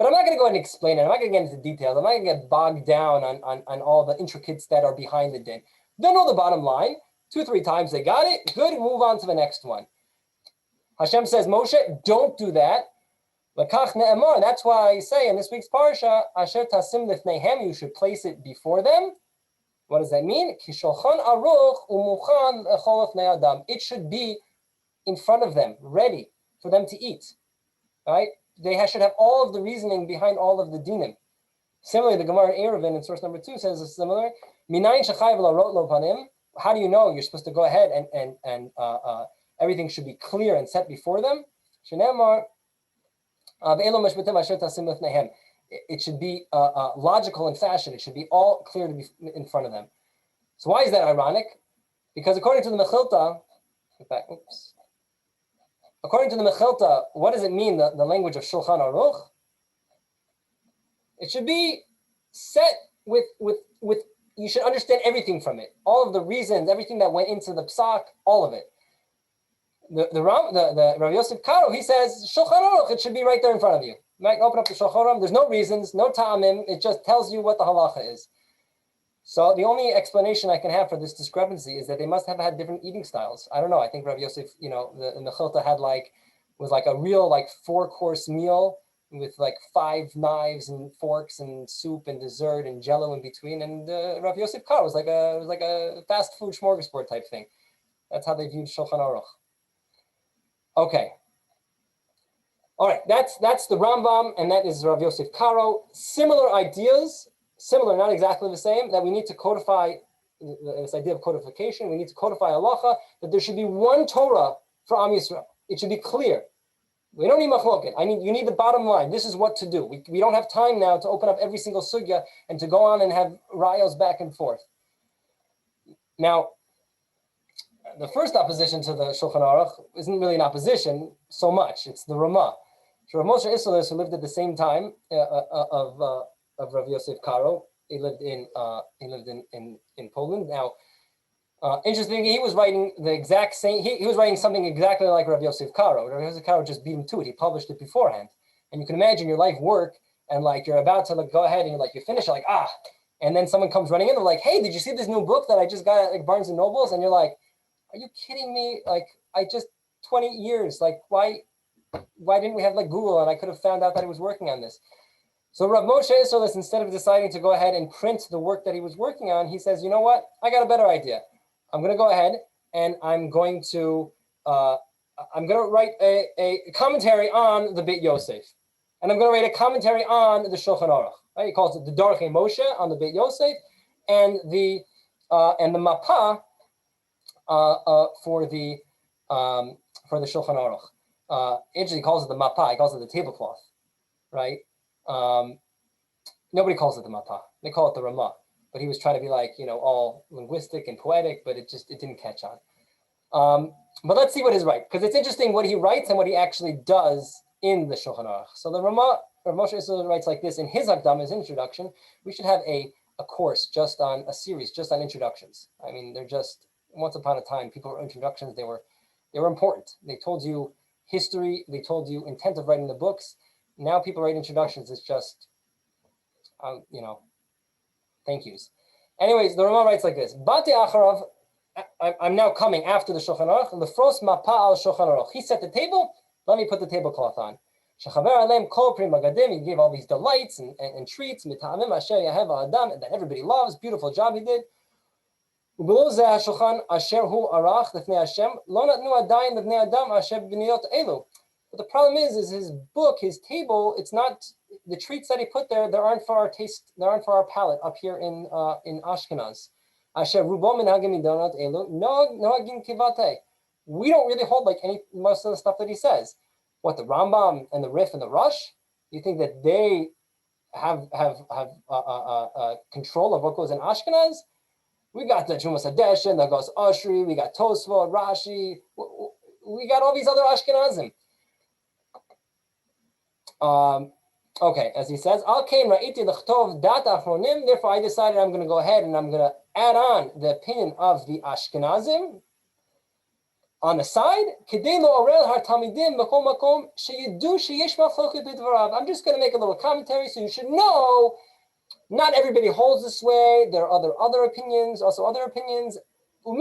Speaker 2: I'm not going to go ahead and explain it. I'm not going to get into details. I'm not going to get bogged down on all the intricates that are behind the din. They'll know the bottom line. 2 or 3 times they got it. Good, move on to the next one. Hashem says, Moshe, don't do that. And that's why I say in this week's parsha, Asher tasim lifneihem, you should place it before them. What does that mean? It should be in front of them, ready for them to eat. Right? They should have all of the reasoning behind all of the dinim. Similarly, the Gemara in Eruvin in source number 2 says it's similar. How do you know you're supposed to go ahead and everything should be clear and set before them? It should be logical in fashion. It should be all clear to be in front of them. So why is that ironic? Because according to the Mechilta, what does it mean, the language of Shulchan Aruch? It should be set with you should understand everything from it. All of the reasons, everything that went into the psak, all of it. The Rabbi Yosef Karo, he says, Shulchan Aruch, it should be right there in front of you. Right? Open up the Shulchan Aruch. There's no reasons, no ta'amim. It just tells you what the halacha is. So the only explanation I can have for this discrepancy is that they must have had different eating styles. I don't know. I think Rabbi Yosef, the Mechilta had like was like a real like 4-course meal with like 5 knives and forks and soup and dessert and jello in between. And Rav Yosef Karo was like a fast food smorgasbord type thing. That's how they viewed Shulchan Aruch. Okay. All right, that's the Rambam, and that is Rav Yosef Karo. Similar ideas, similar, not exactly the same, that we need to codify this idea of codification. We need to codify halacha, that there should be one Torah for Am Yisrael. It should be clear. We don't need machloket. You need the bottom line. This is what to do. We don't have time now to open up every single sugya and to go on and have rayos back and forth. Now, the first opposition to the Shulchan Aruch isn't really an opposition so much. It's the Ramah. So Rav Moshe Isserles, who lived at the same time of Rav Yosef Karo, he lived in Poland. Now, interestingly, he was writing the exact same. He was writing something exactly like Rav Yosef Karo. Rav Yosef Karo just beat him to it. He published it beforehand, and you can imagine your life work, and like you're about to like go ahead and you finish, you're like and then someone comes running in. They're like, "Hey, did you see this new book that I just got at like Barnes and Nobles?" And you're like, "Are you kidding me? Like I just 20 years. Like why didn't we have like Google and I could have found out that he was working on this?" So Rav Moshe Isserles, instead of deciding to go ahead and print the work that he was working on, he says, "You know what? I got a better idea. I'm going to go ahead and I'm going to write a commentary on the Beit Yosef, and I'm going to write a commentary on the Shulchan Aruch." Right? He calls it the Darchei Moshe on the Beit Yosef, and the Mapa for the Shulchan Aruch. Interesting, he calls it the Mapa. He calls it the tablecloth, right? Nobody calls it the Mapa. They call it the Ramah. But he was trying to be like, all linguistic and poetic, but it didn't catch on. But let's see what is right, because it's interesting what he writes and what he actually does in the Shulchan Aruch. So the Ramah, Rav Moshe Isserles writes like this in his Hakdama, his introduction. We should have a course just on a series, just on introductions. I mean, they're just, once upon a time, people wrote introductions. They were important. They told you history. They told you intent of writing the books. Now people write introductions. It's just, thank yous. Anyways, the Ramah writes like this: Bate acharav, I'm now coming after the Shulchan Aruch. Lefros mapa al Shulchan Aruch. He set the table. Let me put the tablecloth on. Shechaver aleim kol pri magadim. He gave all these delights and treats. Mitamim asher yahev adam, that everybody loves. Beautiful job he did. Ubelow zeh hashulchan asher hu arach lefnei Hashem lo natnu adayin lefnei adam asher b'niyot elu. But the problem is his book, his table. It's not the treats that he put there. They aren't for our taste. They aren't for our palate up here in Ashkenaz. Asher rubo minhagim midonot elu nohagim kivate. We don't really hold like most of the stuff that he says. What, the Rambam and the Rif and the Rush? You think that they have control of what goes in Ashkenaz? We got the Chumas Hadeshin, the Gos Ashri, we got Tosfot, Rashi, we got all these other Ashkenazim. Okay, as he says, therefore I decided I'm going to go ahead and I'm going to add on the opinion of the Ashkenazim on the side. I'm just going to make a little commentary so you should know not everybody holds this way. There are other opinions, also other opinions. And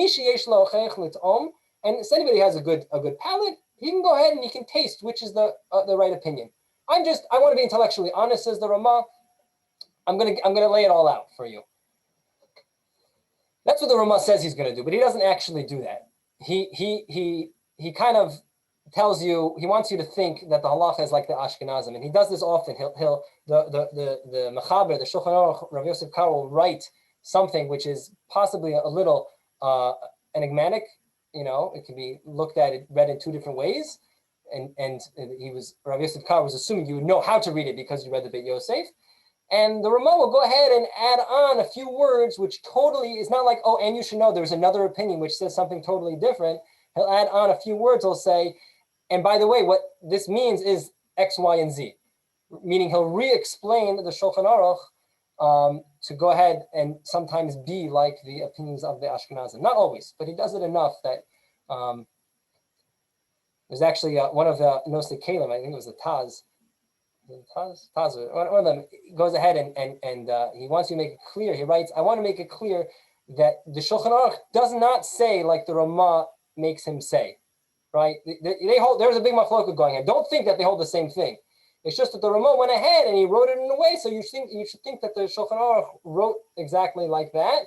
Speaker 2: if anybody has a good palate, he can go ahead and he can taste which is the right opinion. I want to be intellectually honest, says the Ramah. I'm gonna lay it all out for you. That's what the Ramah says he's gonna do, but he doesn't actually do that. He kind of tells you, he wants you to think that the halacha is like the Ashkenazim, and he does this often. The Mechaber, the Shulchan Aruch, Rav Yosef Karo will write something which is possibly a little enigmatic. It can be read in two different ways. And Rav Yosef Karo was assuming you would know how to read it because you read the Beit Yosef. And the Ramah will go ahead and add on a few words, which totally is not like, and you should know there's another opinion which says something totally different. He'll add on a few words. He'll say, and by the way, what this means is X, Y, and Z. Meaning he'll re-explain the Shulchan Aruch to go ahead and sometimes be like the opinions of the Ashkenazim. Not always, but he does it enough that there's actually one of the Nosei Kalim, I think it was the Taz. One of them goes ahead and he wants you to make it clear. He writes, I want to make it clear that the Shulchan Aruch does not say like the Ramah makes him say, right? They hold, there's a big machloka going on. Don't think that they hold the same thing. It's just that the Ramah went ahead and he wrote it in a way, so you should think that the Shulchan Aruch wrote exactly like that.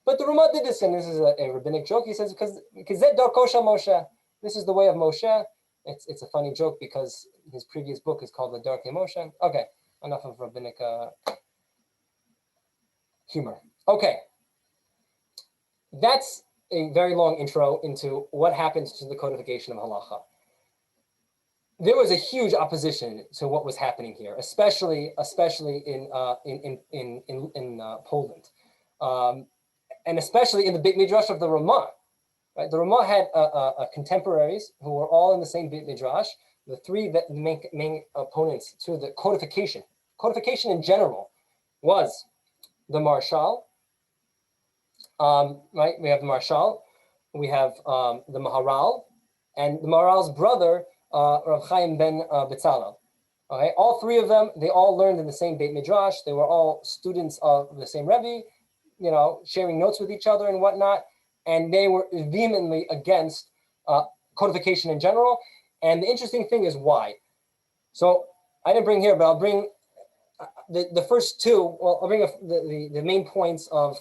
Speaker 2: But the Ramah did this, and this is a rabbinic joke. He says, because Zed Darko Shel Moshe, this is the way of Moshe. It's a funny joke because his previous book is called the Darkei Moshe. Okay, enough of rabbinic humor. Okay, that's a very long intro into what happens to the codification of halacha. There was a huge opposition to what was happening here, especially in Poland, and especially in the Beit Midrash of the Ramah. Right? The Ramah had contemporaries who were all in the same Beit Midrash. The three main opponents to the codification in general, was the Marshal. Right, we have the Marshal, we have the Maharal, and the Maharal's brother, Rav Chaim ben Betzalel. Okay, all three of them, they all learned in the same Beit Midrash. They were all students of the same Rebbe, sharing notes with each other and whatnot. And they were vehemently against codification in general. And the interesting thing is why. So I didn't bring here, but I'll bring the first two. Well, I'll bring the main points of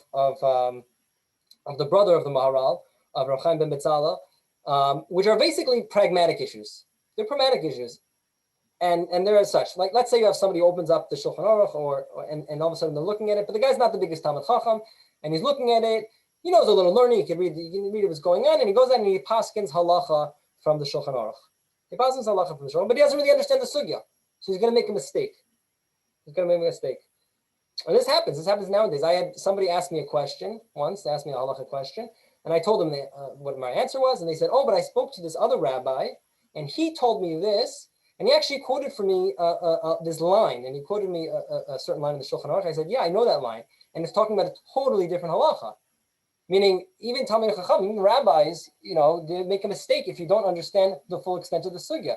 Speaker 2: the brother of the Maharal, of Rav Chaim ben Betzalel, which are basically pragmatic issues. They're pragmatic issues, and they're as such. Like, let's say you have somebody who opens up the Shulchan Aruch, and all of a sudden they're looking at it, but the guy's not the biggest Talmid Chacham, and he's looking at it. He knows a little learning. He can read what's going on, and he goes out and he paskins halacha from the Shulchan Aruch. He paskins halacha from the Shulchan, but he doesn't really understand the sugya, so he's going to make a mistake. And this happens. This happens nowadays. I had somebody ask me a question once. They asked me a halacha question, and I told them what my answer was, and they said, "Oh, but I spoke to this other rabbi, and he told me this, and he actually quoted for me this line, and he quoted me a certain line in the Shulchan Aruch." I said, "Yeah, I know that line, and it's talking about a totally different halacha." Meaning, even Talmid Chacham, even rabbis, they make a mistake if you don't understand the full extent of the sugya.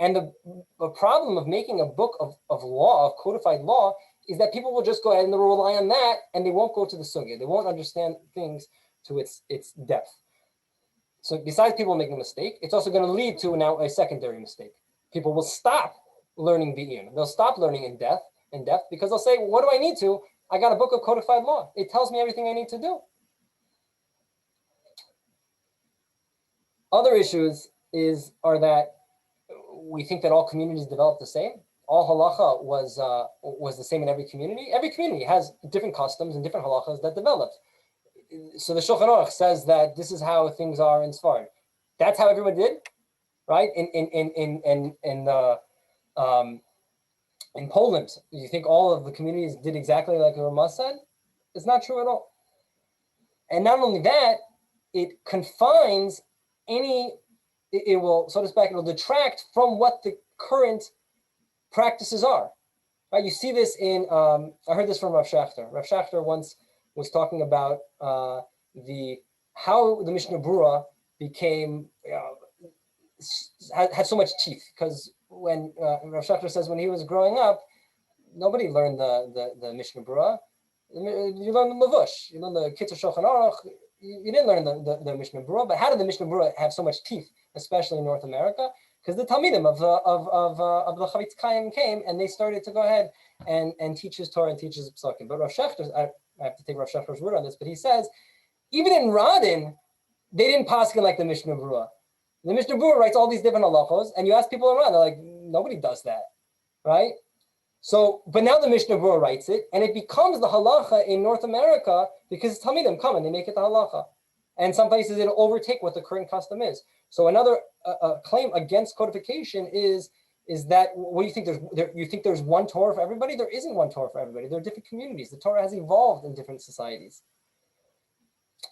Speaker 2: And the problem of making a book of law, of codified law, is that people will just go ahead and they'll rely on that, and they won't go to the sugya. They won't understand things to its depth. So besides people making a mistake, it's also going to lead to now a secondary mistake. People will stop learning Be'in. They'll stop learning in depth because they'll say, what do I need to? I got a book of codified law. It tells me everything I need to do. Other issues are that we think that all communities develop the same. All halacha was the same in every community. Every community has different customs and different halachas that developed. So the Shulchan Aruch says that this is how things are in Sfarad. That's how everyone did, right? In Poland, you think all of the communities did exactly like the Ramah said? It's not true at all. And not only that, it confines it will, so to speak, it'll detract from what the current practices are. Right? You see this in, I heard this from Rav Schachter. Rav Schachter once was talking about how the Mishnah Torah became, had so much teeth, because when Rav Schachter says when he was growing up, nobody learned the Mishnah Torah. You learned the Levush, you learned the Kitzur Shulchan Aruch. You didn't learn the Mishnah Torah, but how did the Mishnah Torah have so much teeth, especially in North America? Because the Talmidim of the Chavetz Chaim came and they started to go ahead and teach his Torah and teach his Psakim. But Rav Schachter, I have to take Rav Schachter's word on this, but he says even in Radin, they didn't paskin like the Mishnah Torah. The Mishnah Torah writes all these different halachos, and you ask people in Radin, they're like, nobody does that, right? So, but now the Mishnah Torah writes it, and it becomes the halacha in North America because Talmidim come and they make it the halacha. And some places it'll overtake what the current custom is. So another claim against codification is that, what do you think? You think there's one Torah for everybody? There isn't one Torah for everybody. There are different communities. The Torah has evolved in different societies.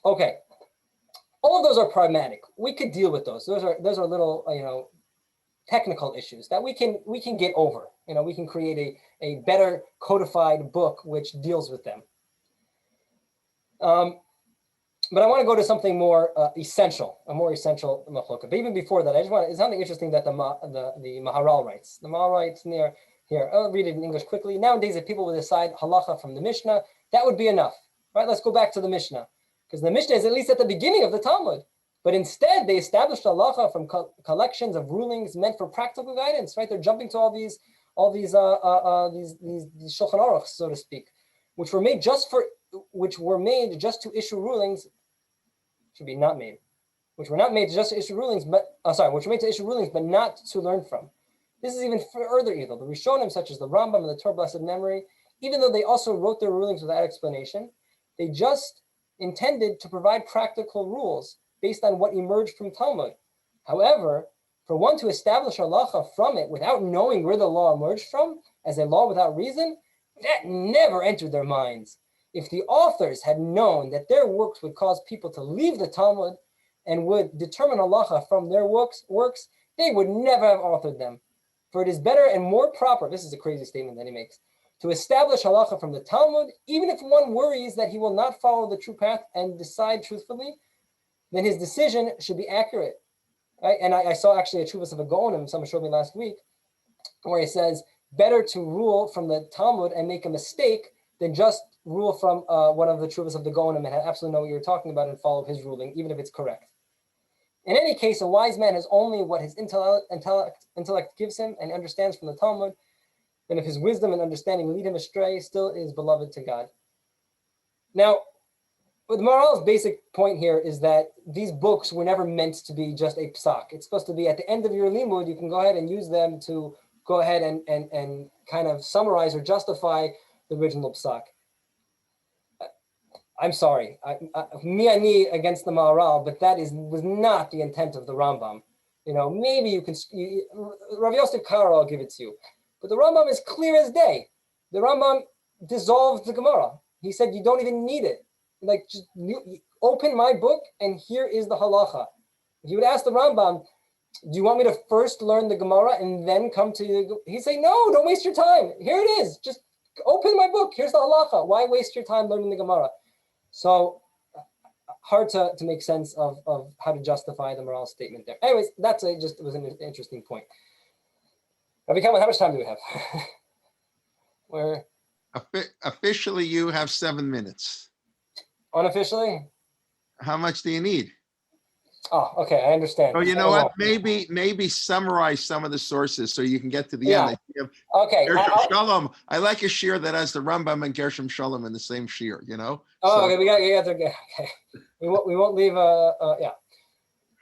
Speaker 2: Okay, all of those are pragmatic. We could deal with those. Those are little technical issues that we can get over. We can create a better codified book which deals with them. But I want to go to something more essential, a more essential machloka. But even before that, it's something interesting that the Maharal writes. The Maharal writes near here. I'll read it in English quickly. Nowadays, if people would decide halacha from the Mishnah, that would be enough. Right? Let's go back to the Mishnah, because the Mishnah is at least at the beginning of the Talmud. But instead, they established halacha from collections of rulings meant for practical guidance. Right? They're jumping to all these shulchan aruchs, so to speak, which were made just to issue rulings. Should be not made. Which were not made just to issue rulings, which were made to issue rulings, but not to learn from. This is even further evil. The Rishonim, such as the Rambam and the Torah Blessed Memory, even though they also wrote their rulings without explanation, they just intended to provide practical rules based on what emerged from Talmud. However, for one to establish halacha from it without knowing where the law emerged from, as a law without reason, that never entered their minds. If the authors had known that their works would cause people to leave the Talmud and would determine halacha from their works, they would never have authored them. For it is better and more proper, this is a crazy statement that he makes, to establish halacha from the Talmud, even if one worries that he will not follow the true path and decide truthfully, then his decision should be accurate. Right? And I saw actually a Chuvas of a Gaonim, someone showed me last week, where he says, better to rule from the Talmud and make a mistake than just rule from one of the Chuvas of the Gaonim and absolutely know what you're talking about and follow his ruling, even if it's correct. In any case, a wise man has only what his intellect gives him and understands from the Talmud, and if his wisdom and understanding lead him astray, still is beloved to God. Now, the Maharal's basic point here is that these books were never meant to be just a psak. It's supposed to be at the end of your limud, you can go ahead and use them to go ahead and kind of summarize or justify the original psak. I'm sorry, me against the Maharal, but that was not the intent of the Rambam. You know, maybe you can, Rav Yosef Karo, I'll give it to you. But the Rambam is clear as day. The Rambam dissolved the Gemara. He said, you don't even need it. Like, just open my book and here is the halacha. If you would ask the Rambam, do you want me to first learn the Gemara and then come to you? He'd say, no, don't waste your time. Here it is. Just open my book. Here's the halacha. Why waste your time learning the Gemara? So hard to make sense of how to justify the moral statement there. Anyways, it was an interesting point. Rabbi Kamal, how much time do we have?
Speaker 1: Officially, you have 7 minutes.
Speaker 2: Unofficially?
Speaker 1: How much do you need?
Speaker 2: Oh, okay, I understand.
Speaker 1: Oh, you know what? Maybe summarize some of the sources so you can get to the end.
Speaker 2: Okay.
Speaker 1: Gershom Shalom. I like a shir that has the Rambam and Gershom Shalom in the same shir. You know.
Speaker 2: Oh, so. Okay. We got okay. We won't leave. Yeah.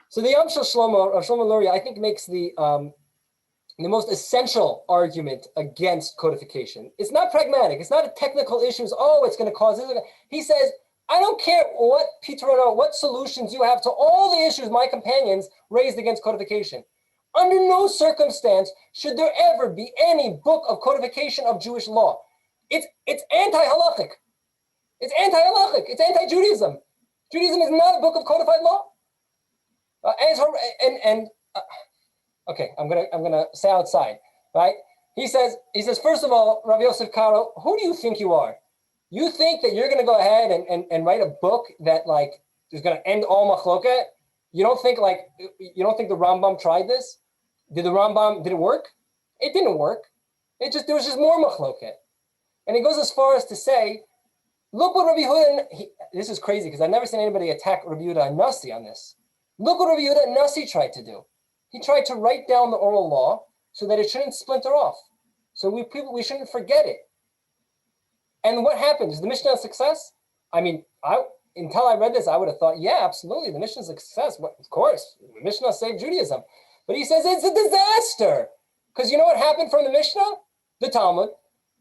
Speaker 2: So the Yom Shel Shlomo Luria, I think, makes the most essential argument against codification. It's not pragmatic. It's not a technical issue. It's going to cause this. He says, I don't care what solutions you have to all the issues my companions raised against codification. Under no circumstance should there ever be any book of codification of Jewish law. It's anti-halachic. It's anti-halachic. It's anti-Judaism. Judaism is not a book of codified law. Okay, I'm gonna say outside, right? He says, first of all, Rabbi Yosef Karo, who do you think you are? You think that you're going to go ahead and write a book that like is going to end all machloket? You don't think the Rambam tried this? Did it work? It didn't work. There was just more machloket. And he goes as far as to say, look what Rabbi Yehuda, this is crazy because I've never seen anybody attack Rabbi Yehuda Nasi on this. Look what Rabbi Yehuda Nasi tried to do. He tried to write down the oral law so that it shouldn't splinter off. So we shouldn't forget it. And what happened? Is the Mishnah a success? I mean, until I read this, I would have thought, yeah, absolutely, the Mishnah is a success. Well, of course, the Mishnah saved Judaism. But he says it's a disaster. Because you know what happened from the Mishnah? The Talmud.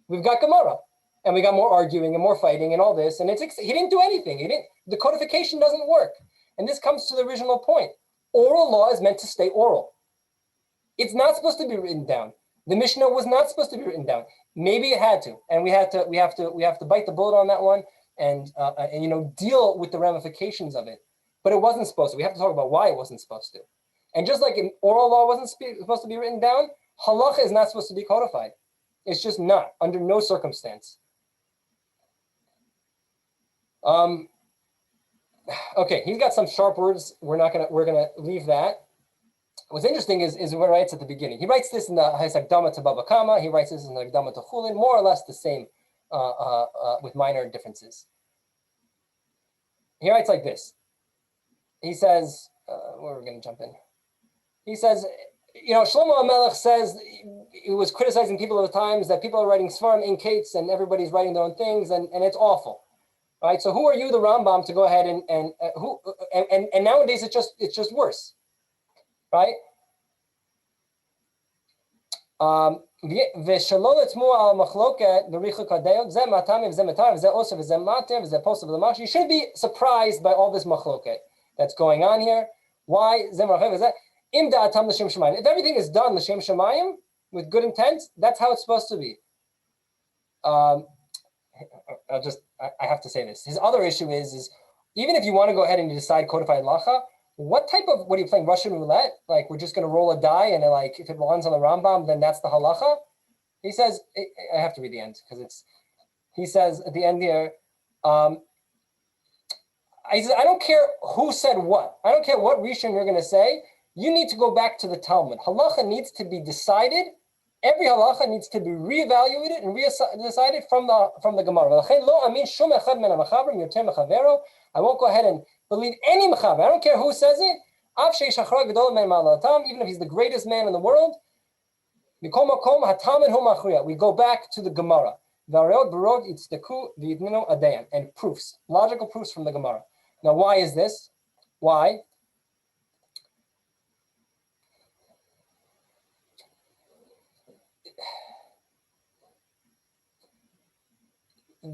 Speaker 2: We've got Gemara. And we got more arguing and more fighting and all this. And he didn't do anything. The codification doesn't work. And this comes to the original point. Oral law is meant to stay oral. It's not supposed to be written down. The Mishnah was not supposed to be written down. Maybe it had to, and we have to bite the bullet on that one and deal with the ramifications of it. But it wasn't supposed to. We have to talk about why it wasn't supposed to. And just like oral law wasn't supposed to be written down, halacha is not supposed to be codified. It's just not, under no circumstance. Okay, he's got some sharp words. We're gonna leave that. What's interesting is what he writes at the beginning. He writes this in his Akdama to Baba Kama. He writes this in the Akdama to Chulin, more or less the same, with minor differences. He writes like this. He says, where we're going to jump in. He says, Shlomo HaMelech says he was criticizing people at the times that people are writing Svarim in Kates and everybody's writing their own things, and it's awful, right? So who are you, the Rambam, to go ahead and nowadays it's just worse, right? ושלא לטמוע על המחלוקת בריחוק הדעות, זה מטעמי וזה מטר וזה עושה וזה מטר וזה פוסל וזה משהו. You shouldn't be surprised by all this machloket that's going on here. Why? זה מרחב וזה. אם דעתם לשם שמיים. If everything is done לשם שמיים, with good intent, that's how it's supposed to be. I have to say this. His other issue is even if you want to go ahead and decide codified halacha, what are you playing, Russian roulette? Like, we're just going to roll a die and like, if it lands on the Rambam, then that's the halacha? He says, I have to read the end because he says at the end here, I don't care who said what. I don't care what Rishon you're going to say. You need to go back to the Talmud. Halacha needs to be decided. Every halacha needs to be reevaluated and decided from the Gemara. I won't go ahead and believe any mechaber. I don't care who says it. Even if he's the greatest man in the world. We go back to the Gemara. And proofs, logical proofs from the Gemara. Now, why is this? Why?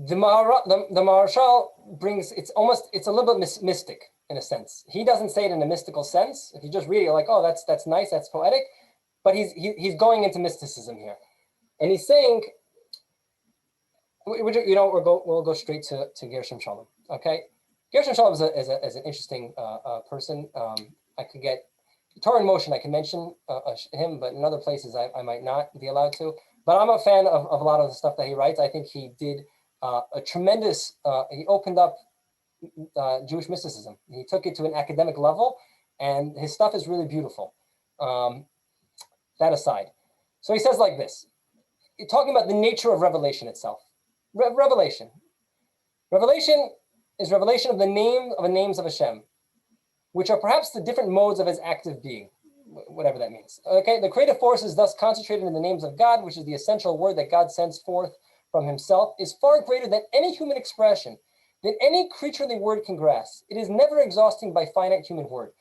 Speaker 2: The Maharshal brings, it's a little bit mystic in a sense. He doesn't say it in a mystical sense. If you just read it, you're like, oh, that's nice, that's poetic. But he's going into mysticism here. And he's saying, we'll go straight to Gershom Shalom, okay? Gershom Shalom is an interesting person. I could get Torah in Motion, I can mention him, but in other places I might not be allowed to. But I'm a fan of a lot of the stuff that he writes. I think he did a tremendous, he opened up Jewish mysticism. He took it to an academic level, and his stuff is really beautiful. That aside. So he says like this, talking about the nature of revelation itself. Revelation is revelation of the names of Hashem, which are perhaps the different modes of his active being, whatever that means. Okay, the creative force is thus concentrated in the names of God, which is the essential word that God sends forth from himself, is far greater than any human expression, than any creaturely word can grasp. It is never exhausting by finite human word.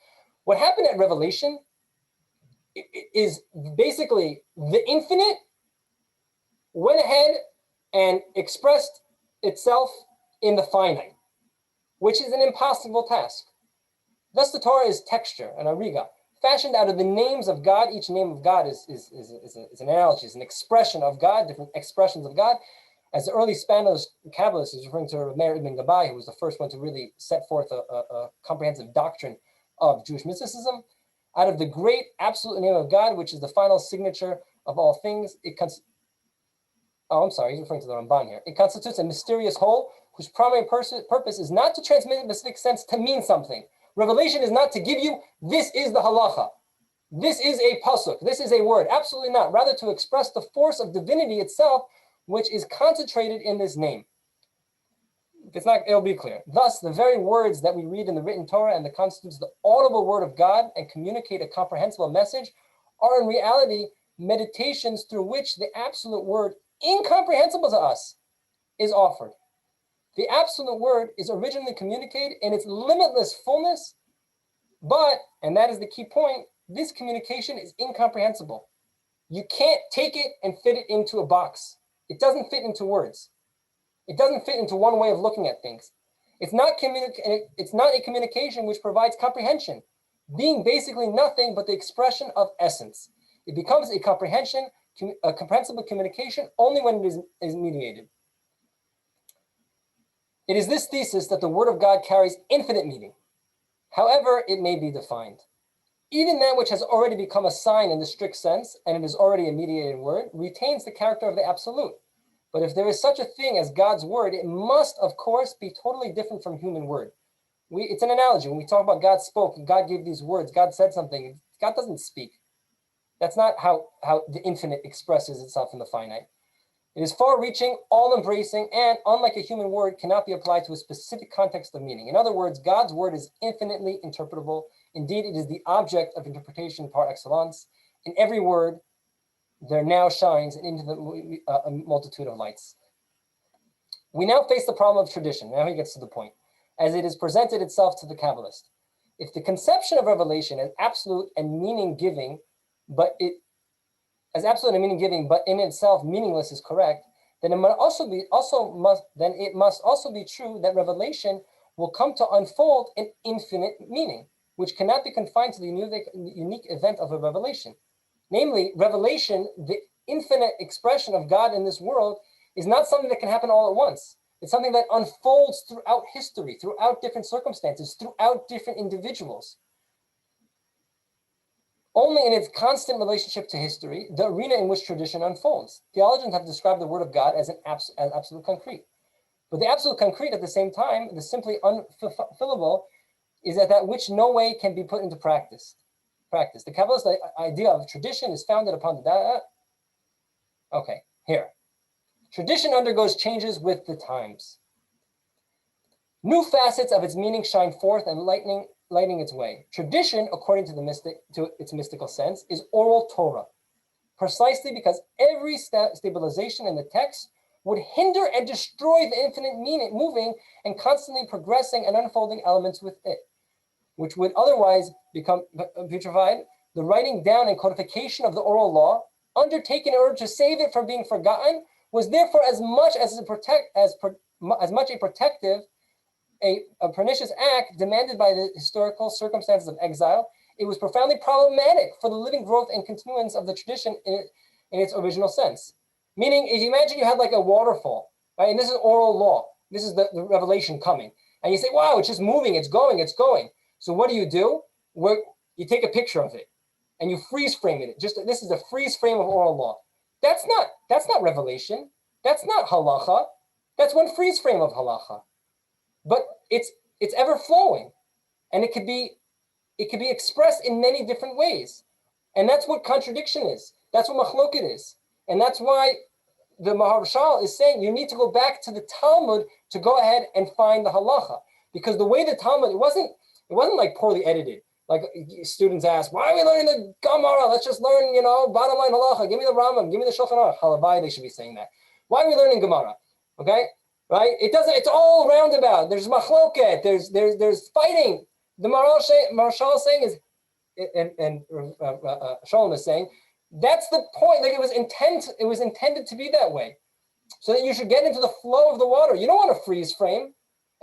Speaker 2: What happened at Revelation is basically the infinite went ahead and expressed itself in the finite, which is an impossible task. Thus the Torah is texture, an ariga, fashioned out of the names of God. Each name of God is an analogy, is an expression of God, different expressions of God. As the early Spanish Kabbalists is referring to Rabbi ibn Gabai, who was the first one to really set forth a comprehensive doctrine of Jewish mysticism. Out of the great absolute name of God, which is the final signature of all things, he's referring to the Ramban here. It constitutes a mysterious whole whose primary purpose is not to transmit in a specific sense to mean something. Revelation is not to give you, this is the halacha. This is a pasuk. This is a word. Absolutely not. Rather to express the force of divinity itself, which is concentrated in this name. If it's not, it'll be clear. Thus, the very words that we read in the written Torah and that constitutes the audible word of God and communicate a comprehensible message are in reality meditations through which the absolute word, incomprehensible to us, is offered. The absolute word is originally communicated in its limitless fullness, but, and that is the key point, this communication is incomprehensible. You can't take it and fit it into a box. It doesn't fit into words. It doesn't fit into one way of looking at things. It's not a communication which provides comprehension, being basically nothing but the expression of essence. It becomes a comprehensible communication only when it is mediated. It is this thesis that the word of God carries infinite meaning, however it may be defined. Even that which has already become a sign in the strict sense, and it is already a mediated word, retains the character of the absolute. But if there is such a thing as God's word, it must, of course, be totally different from human word. It's an analogy. When we talk about God spoke, and God gave these words, God said something, God doesn't speak. That's not how the infinite expresses itself in the finite. It is far-reaching, all-embracing, and, unlike a human word, cannot be applied to a specific context of meaning. In other words, God's word is infinitely interpretable Indeed, it is the object of interpretation par excellence. In every word, there now shines an infinite a multitude of lights. We now face the problem of tradition. Now he gets to the point. As it is presented itself to the Kabbalist. If the conception of revelation as absolute and meaning-giving, but in itself meaningless is correct, then it must also be true that revelation will come to unfold an infinite meaning, which cannot be confined to the unique event of a revelation. Namely, revelation, the infinite expression of God in this world, is not something that can happen all at once. It's something that unfolds throughout history, throughout different circumstances, throughout different individuals. Only in its constant relationship to history, the arena in which tradition unfolds. Theologians have described the word of God as as absolute concrete. But the absolute concrete at the same time, the simply unfulfillable, is that which no way can be put into practice. The Kabbalist idea of tradition is founded upon the Okay, here. Tradition undergoes changes with the times. New facets of its meaning shine forth and lighting its way. Tradition, according to its mystical sense, is oral Torah, precisely because every stabilization in the text would hinder and destroy the infinite meaning, moving and constantly progressing and unfolding elements with it, which would otherwise become putrefied. The writing down and codification of the oral law, undertaken in order to save it from being forgotten, was therefore as much a protective, a pernicious act demanded by the historical circumstances of exile. It was profoundly problematic for the living growth and continuance of the tradition in its original sense. Meaning, if you imagine you had like a waterfall, right? And this is oral law. This is the revelation coming. And you say, wow, it's just moving, it's going. So what do? You take a picture of it and you freeze frame it. This is a freeze frame of oral law. That's not revelation. That's not halacha. That's one freeze frame of halacha. But it's ever flowing, and it could be expressed in many different ways. And that's what contradiction is. That's what machloket is. And that's why the Maharshal is saying you need to go back to the Talmud to go ahead and find the halacha. Because the way the Talmud, it wasn't like poorly edited. Like students ask, why are we learning the Gemara? Let's just learn, bottom line halacha. Give me the Rambam, give me the Shulchan Aruch. Halavai, they should be saying that. Why are we learning Gemara? Okay, right? It's all roundabout. There's machloket. There's fighting. The Maharshal is saying and Shalom is saying, that's the point. Like it was intended to be that way, so that you should get into the flow of the water. You don't want to freeze frame.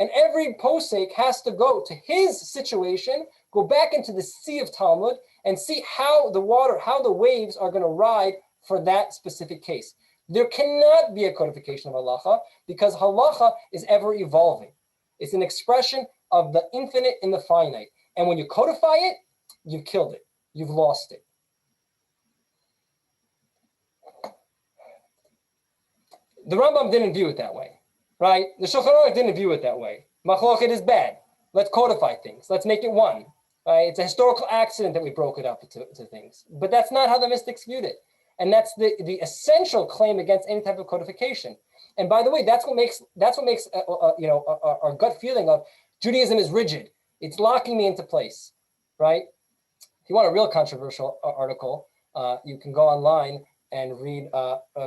Speaker 2: And every posek has to go to his situation, go back into the sea of Talmud and see how the waves are going to ride for that specific case. There cannot be a codification of halacha because halacha is ever evolving. It's an expression of the infinite in the finite. And when you codify it, you've killed it. You've lost it. The Rambam didn't view it that way. Right? The Shulchan Aruch didn't view it that way. Machloket is bad. Let's codify things. Let's make it one. Right? It's a historical accident that we broke it up to things. But that's not how the mystics viewed it. And that's the essential claim against any type of codification. And by the way, that's what makes our gut feeling of Judaism is rigid. It's locking me into place. Right? If you want a real controversial article, you can go online and read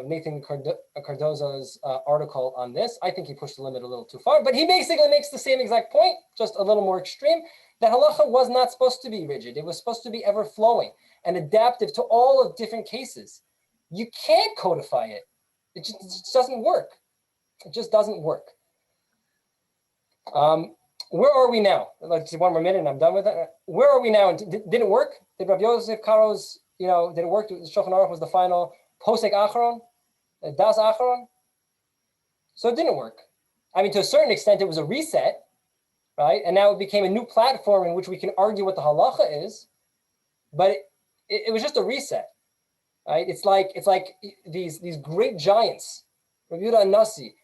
Speaker 2: Nathan Cardozo's article on this. I think he pushed the limit a little too far, but he basically makes the same exact point, just a little more extreme, that halacha was not supposed to be rigid. It was supposed to be ever flowing and adaptive to all of different cases. You can't codify it. It just doesn't work. It just doesn't work. Where are we now? Let's see, one more minute and I'm done with it. Where are we now? Did it work? Did Rabbi Yosef Karo's did it work? The Shulchan Aruch was the final posek acharon, das acharon. So it didn't work. I mean, to a certain extent, it was a reset, right? And now it became a new platform in which we can argue what the halacha is, but it was just a reset, right? It's like these great giants, Rabbi Yehuda Nasi,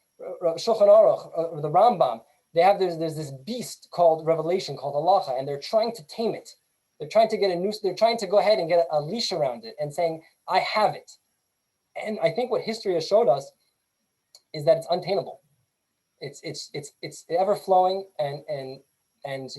Speaker 2: Shulchan Aruch, the Rambam. There's this beast called revelation, called halacha, and they're trying to tame it. They're trying to go ahead and get a leash around it and saying, I have it. And I think what history has showed us is that it's untamable. It's ever flowing and and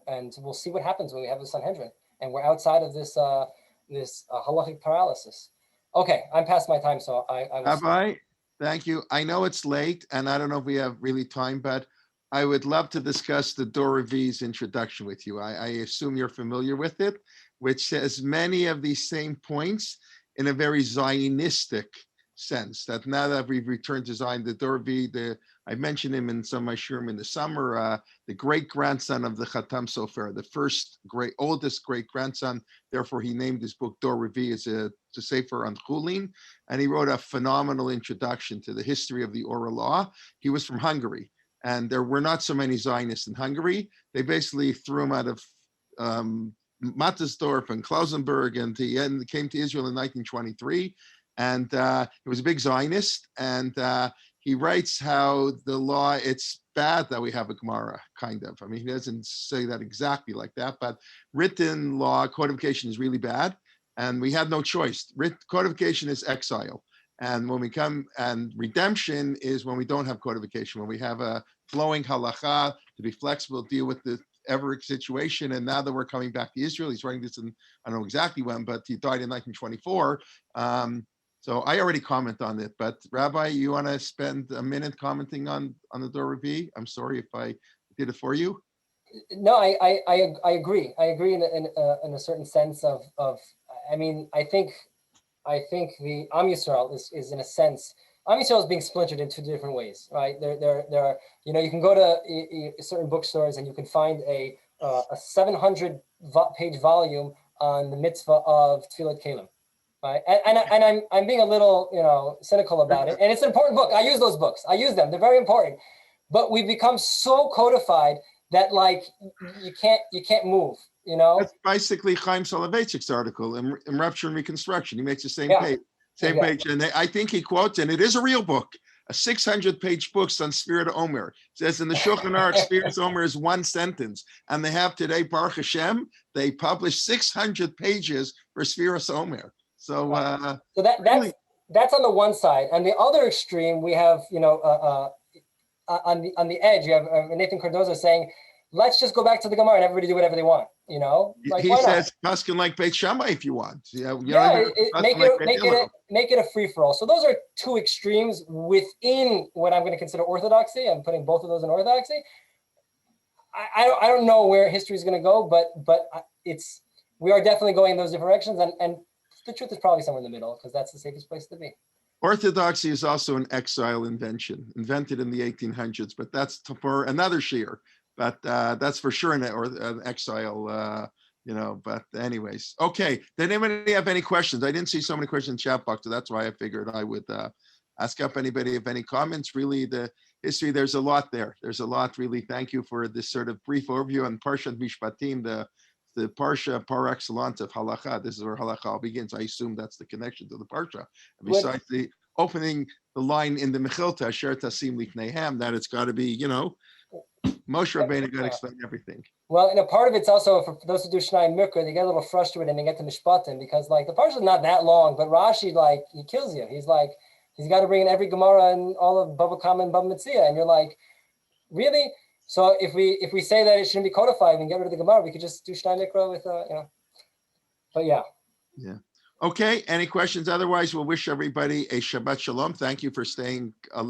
Speaker 2: and we'll see what happens when we have the Sanhedrin and we're outside of this halachic paralysis. Okay, I'm past my time, so I will.
Speaker 1: Rabbi, thank you. I know it's late, and I don't know if we have really time, but I would love to discuss the Dor Revi's introduction with you. I assume you're familiar with it, which says many of these same points in a very Zionistic sense, that now that we've returned to Zion, the Dor Revi, I mentioned him in some of my shiurim in the summer, the great-grandson of the Chatam Sofer, the first oldest great-grandson. Therefore, he named his book Dor Revi as a sefer on Chulin, and he wrote a phenomenal introduction to the history of the oral law. He was from Hungary, and there were not so many Zionists in Hungary. They basically threw him out of Mattersdorf and Klausenberg, and he came to Israel in 1923. And he was a big Zionist, and he writes how the law, it's bad that we have a Gemara, kind of. I mean, he doesn't say that exactly like that, but written law, codification is really bad, and we had no choice. Codification is exile. And when we come, and redemption is when we don't have codification, when we have a flowing halacha to be flexible, deal with the ever situation. And now that we're coming back to Israel, he's writing this in, I don't know exactly when, but he died in 1924. So I already comment on it, but Rabbi, you want to spend a minute commenting on the Dor Revi? I'm sorry if I did it for you.
Speaker 2: No, I agree. I agree in a certain sense of I mean, I think the Am Yisrael is in a sense, Am Yisrael is being splintered in two different ways, right? There are, you can go to certain bookstores and you can find a 700-page volume on the mitzvah of Tfilat Kelim. Right. And I'm being a little, cynical about it. And it's an important book. I use those books. I use them. They're very important. But we've become so codified that like you can't move,
Speaker 1: That's basically Chaim Soloveitchik's article in Rupture and Reconstruction. He makes the same page. And I think he quotes, and it is a real book, a 600-page book on Sfirat Omer. It says in the Shulchan Aruch, Sfirat Omer is one sentence. And they have today, Baruch Hashem, they publish 600 pages for Sfirat Omer. So
Speaker 2: that's on the one side, and the other extreme we have, on the edge, you have Nathan Cardozo saying, "Let's just go back to the Gemara and everybody do whatever they want." Like,
Speaker 1: he says, "Paskin like Beit Shammai if you want."
Speaker 2: Make it a free for all. So those are two extremes within what I'm going to consider orthodoxy. I'm putting both of those in orthodoxy. I don't know where history is going to go, but we are definitely going in those directions, and the truth is probably somewhere in the middle, because that's the safest place to be.
Speaker 1: Orthodoxy is also an exile invention, invented in the 1800s, but that's for another shiur. But that's for sure an exile, but anyways. Okay, did anybody have any questions? I didn't see so many questions in the chat box, so that's why I figured I would ask up anybody if any comments. Really, the history, there's a lot there. There's a lot, really. Thank you for this sort of brief overview on Parshat Mishpatim, the Parsha par excellence of Halacha. This is where Halacha all begins. I assume that's the connection to the Parsha. And besides the opening the line in the Mechilta, Asher Tasim Lifneihem, that it's got to be, Moshe Rabbeinu got to explain everything.
Speaker 2: Well, and a part of it's also for those who do Shnai Mikra, they get a little frustrated and they get to Mishpatim because like the Parsha is not that long, but Rashi, like, he kills you. He's like, he's got to bring in every Gemara and all of Bava Kama and Bava Metzia, and you're like, really? So if we say that it shouldn't be codified and get rid of the Gemara, we could just do Shnai Mikra with But yeah.
Speaker 1: Yeah. Okay. Any questions? Otherwise, we'll wish everybody a Shabbat Shalom. Thank you for staying